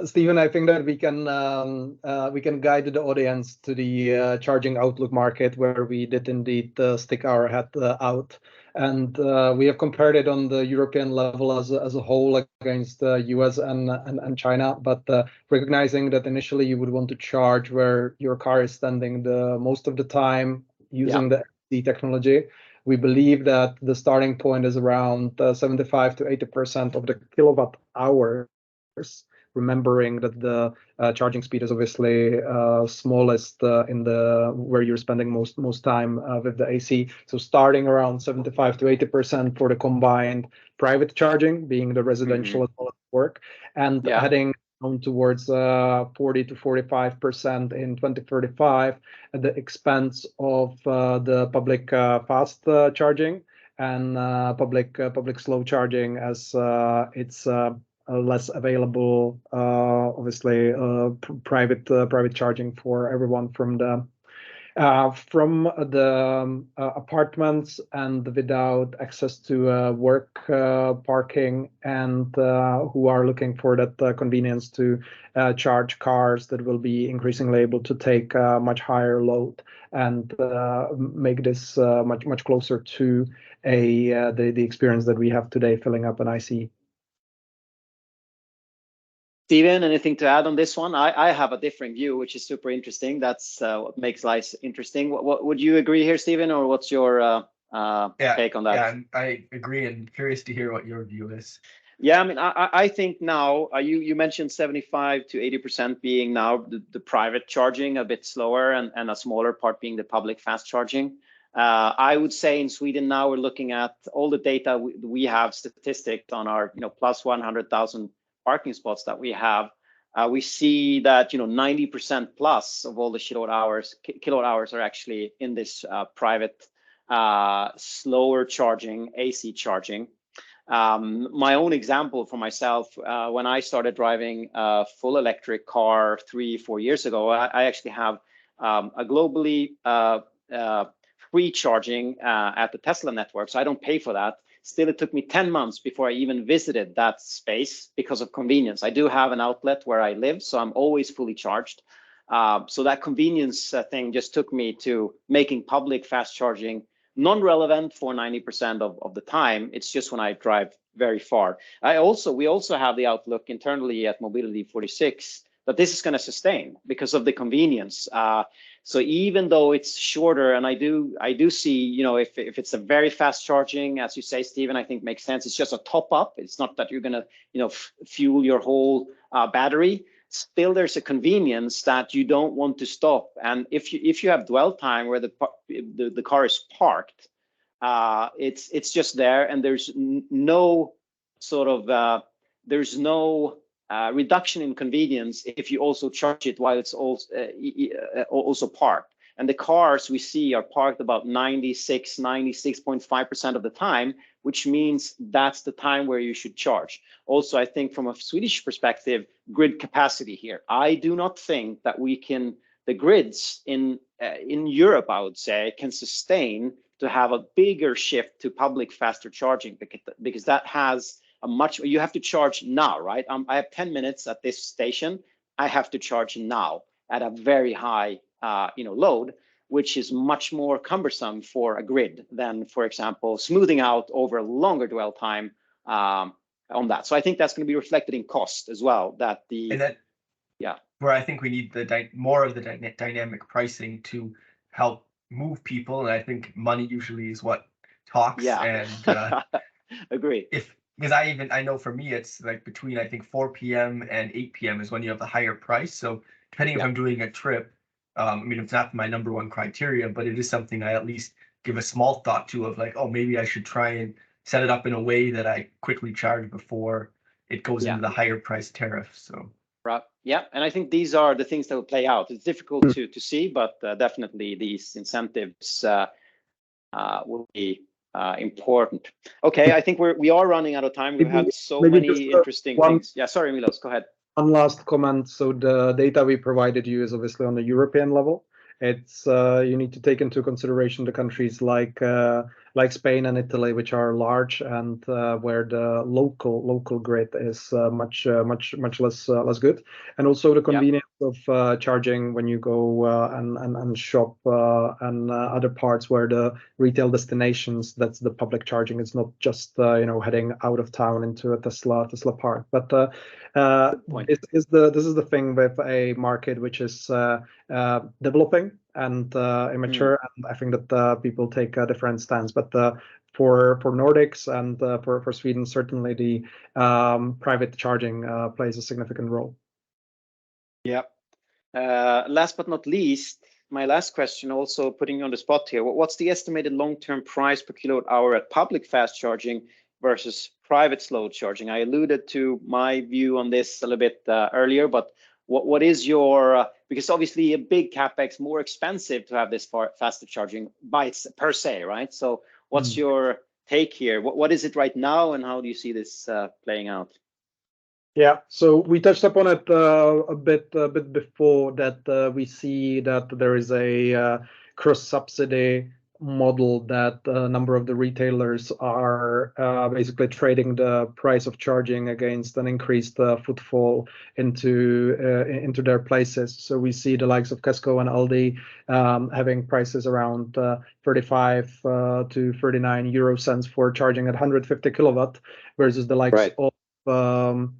Stephen, I think that we can guide the audience to the charging outlook market, where we did indeed stick our head out, and we have compared it on the European level as a whole against the US and China. But recognizing that initially you would want to charge where your car is standing the most of the time using the AC technology, we believe that the starting point is around 75 to 80% of the kilowatt hours. Remembering that the charging speed is obviously smallest in where you're spending most time with the AC. So starting around 75 to 80% for the combined private charging, being the residential as well as work, and heading on towards 40 to 45% in 2035 at the expense of the public fast charging and public slow charging, as it's less available, obviously, private charging for everyone from the apartments and without access to work parking, and who are looking for that convenience to charge cars that will be increasingly able to take much higher load and make this much closer to the experience that we have today filling up an IC. Steven, anything to add on this one? I have a different view, which is super interesting. That's what makes life interesting. What would you agree here, Steven, or what's your take on that? Yeah, I agree, and curious to hear what your view is. Yeah, I mean, I think now you mentioned 75 to 80% being now the private charging, a bit slower, and a smaller part being the public fast charging. I would say in Sweden now we're looking at all the data we have statistics on our plus 100,000 parking spots that we have. We see that 90% plus of all the kilowatt hours are actually in this private slower charging, AC charging. My own example for myself, when I started driving a full electric car 3-4 years ago, I actually have a globally free charging at the Tesla network, so I don't pay for that. Still, it took me 10 months before I even visited that space because of convenience. I do have an outlet where I live, so I'm always fully charged. So that convenience thing just took me to making public fast charging non-relevant for 90% of the time. It's just when I drive very far. We also have the outlook internally at Mobility 46 that this is going to sustain because of the convenience. So even though it's shorter, and I do see, if it's a very fast charging, as you say, Stephen, I think makes sense. It's just a top up. It's not that you're going to, fuel your whole battery. Still, there's a convenience that you don't want to stop. And if you have dwell time where the car is parked, it's just there, and there's no sort of reduction in convenience if you also charge it while it's also parked. And the cars we see are parked about 96.5% of the time, which means that's the time where you should charge. Also, I think from a Swedish perspective, grid capacity here. I do not think that the grids in Europe, I would say, can sustain to have a bigger shift to public faster charging, because that has you have to charge now, right? I have 10 minutes at this station. I have to charge now at a very high load, which is much more cumbersome for a grid than, for example, smoothing out over a longer dwell time on that. So I think that's going to be reflected in cost as well. Where I think we need more of the dynamic pricing to help move people, and I think money usually is what talks. Yeah. And agree. Because I know for me it's like between I think 4 p.m. and 8 p.m. is when you have the higher price. So depending if I'm doing a trip, I mean, it's not my number one criteria, but it is something I at least give a small thought to of like, oh, maybe I should try and set it up in a way that I quickly charge before it goes into the higher price tariff. So. Right. Yeah, and I think these are the things that will play out. It's difficult to see, but definitely these incentives will be important. Okay, I think we are running out of time. We've had so many interesting things. Yeah, sorry, Milos, go ahead. One last comment. So the data we provided you is obviously on the European level. It's you need to take into consideration the countries like Spain and Italy, which are large and where the local grid is much less good, and also the convenience of charging when you go and shop and other parts where the retail destinations, that's the public charging. It's not just heading out of town into a Tesla park. But this is the thing with a market which is developing and immature, and I think that people take a different stance. But for Nordics and for Sweden, certainly the private charging plays a significant role. Yeah. Last but not least, my last question, also putting you on the spot here. What's the estimated long-term price per kilowatt hour at public fast charging versus private slow charging? I alluded to my view on this a little bit earlier, but what is your, because obviously a big capex, more expensive to have this faster charging per se, right? So what's your take here? What is it right now, and how do you see this playing out? Yeah, so we touched upon it a bit before that. We see that there is a cross-subsidy model that a number of the retailers are basically trading the price of charging against an increased footfall into their places. So we see the likes of Tesco and Aldi having prices around 35 to 39 euro cents for charging at 150 kilowatt, versus the likes of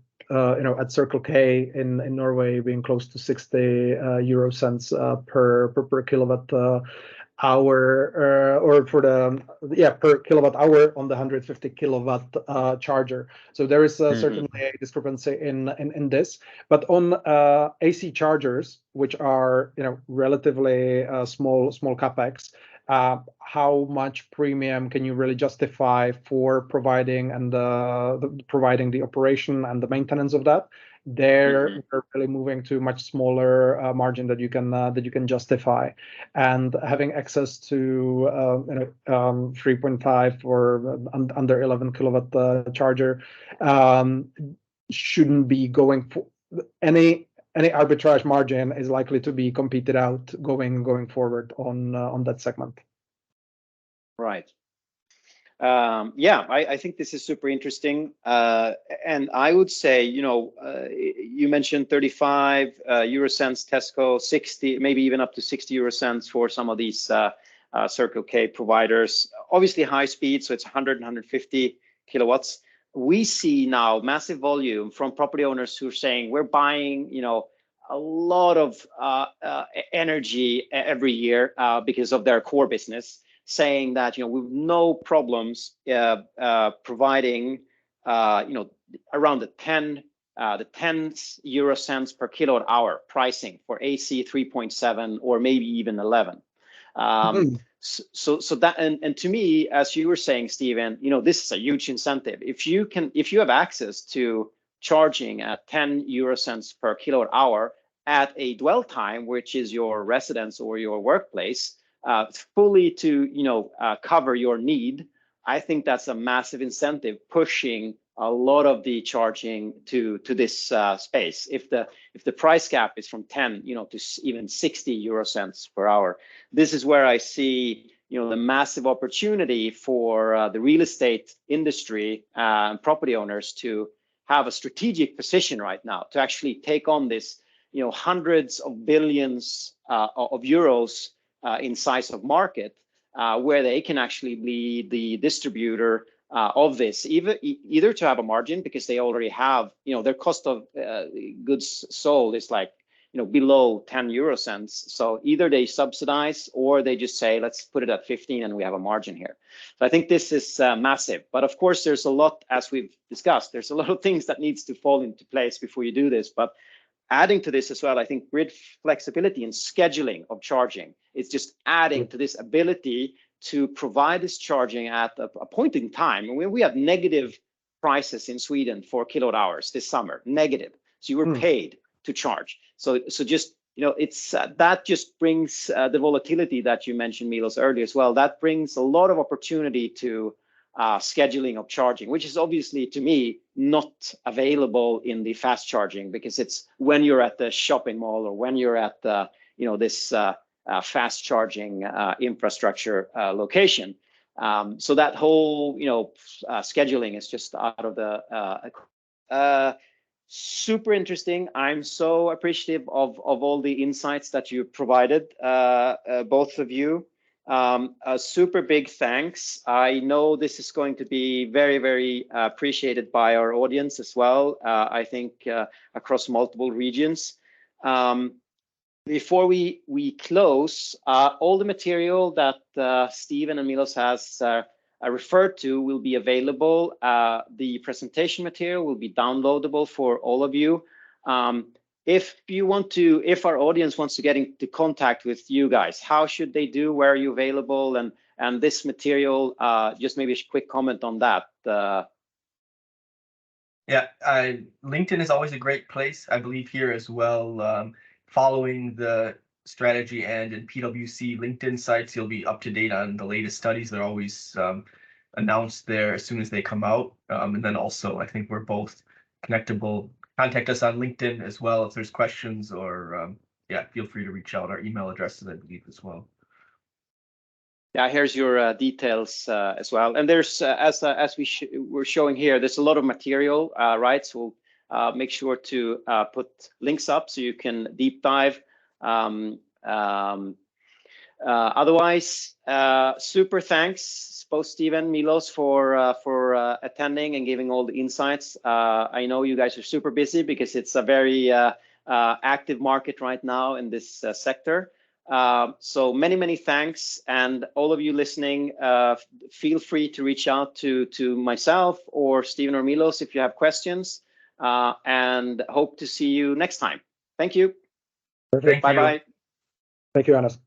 at Circle K in Norway being close to 60 euro cents per kilowatt hour, or for the per kilowatt hour on the 150 kilowatt charger. So there is certainly a discrepancy in this. But on AC chargers, which are relatively small capex, how much premium can you really justify for providing the operation and the maintenance of that? We're really moving to much smaller margin that you can justify, and having access to 3.5 or under 11 kilowatt charger shouldn't be going for any arbitrage margin is likely to be competed out going forward on that segment. Right. I think this is super interesting, and I would say, you mentioned 35 euro cents Tesco, 60, maybe even up to 60 euro cents for some of these Circle K providers. Obviously high speed, so it's 100 and 150 kilowatts. We see now massive volume from property owners who are saying we're buying, a lot of energy every year because of their core business, saying that with no problems providing around the 10 euro cents per kilowatt hour pricing for AC 3.7 or maybe even 11. So that, and to me, as you were saying, Stephen, this is a huge incentive. If you have access to charging at 10 euro cents per kilowatt hour at a dwell time, which is your residence or your workplace, fully to cover your need, I think that's a massive incentive pushing a lot of the charging to this space. If the price gap is from 10 to even 60 euro cents per hour, this is where I see the massive opportunity for the real estate industry and property owners to have a strategic position right now to actually take on this hundreds of billions of euros in size of market, where they can actually be the distributor of this, either to have a margin because they already have, their cost of goods sold is like, below 10 euro cents. So either they subsidize or they just say, let's put it at 15 and we have a margin here. So I think this is massive. But of course, there's a lot, as we've discussed, there's a lot of things that needs to fall into place before you do this. But adding to this as well, I think grid flexibility and scheduling of charging is just adding to this ability to provide this charging at a point in time. When we have negative prices in Sweden for kilowatt hours this summer, negative. So you were paid to charge. So just, it's that just brings the volatility that you mentioned, Milos, earlier as well. That brings a lot of opportunity to scheduling of charging, which is obviously, to me, not available in the fast charging, because it's when you're at the shopping mall or when you're at the, this fast charging infrastructure location. So that whole, scheduling is just out of the super interesting. I'm so appreciative of all the insights that you provided, both of you. A super big thanks. I know this is going to be very, very appreciated by our audience as well. I think across multiple regions. Before we close, all the material that Stephen and Milos has referred to will be available. The presentation material will be downloadable for all of you. If our audience wants to get into contact with you guys, how should they do? Where are you available? And this material, just maybe a quick comment on that. Yeah, LinkedIn is always a great place, I believe, here as well. Following the Strategy and PwC LinkedIn sites, you'll be up to date on the latest studies. They're always announced there as soon as they come out. And then also, I think we're both connectable. Contact us on LinkedIn as well if there's questions, or yeah, feel free to reach out. Our email addresses, I believe, as well. Yeah, here's your details as well. And there's, as we're showing here, there's a lot of material, right? So we'll make sure to put links up so you can deep dive. Otherwise, super thanks, both Stephen, Milos, for attending and giving all the insights. I know you guys are super busy because it's a very active market right now in this sector. So many thanks, and all of you listening, feel free to reach out to myself or Stephen or Milos if you have questions, and hope to see you next time. Thank you. Perfect. Bye-bye. Thank you, Hannes.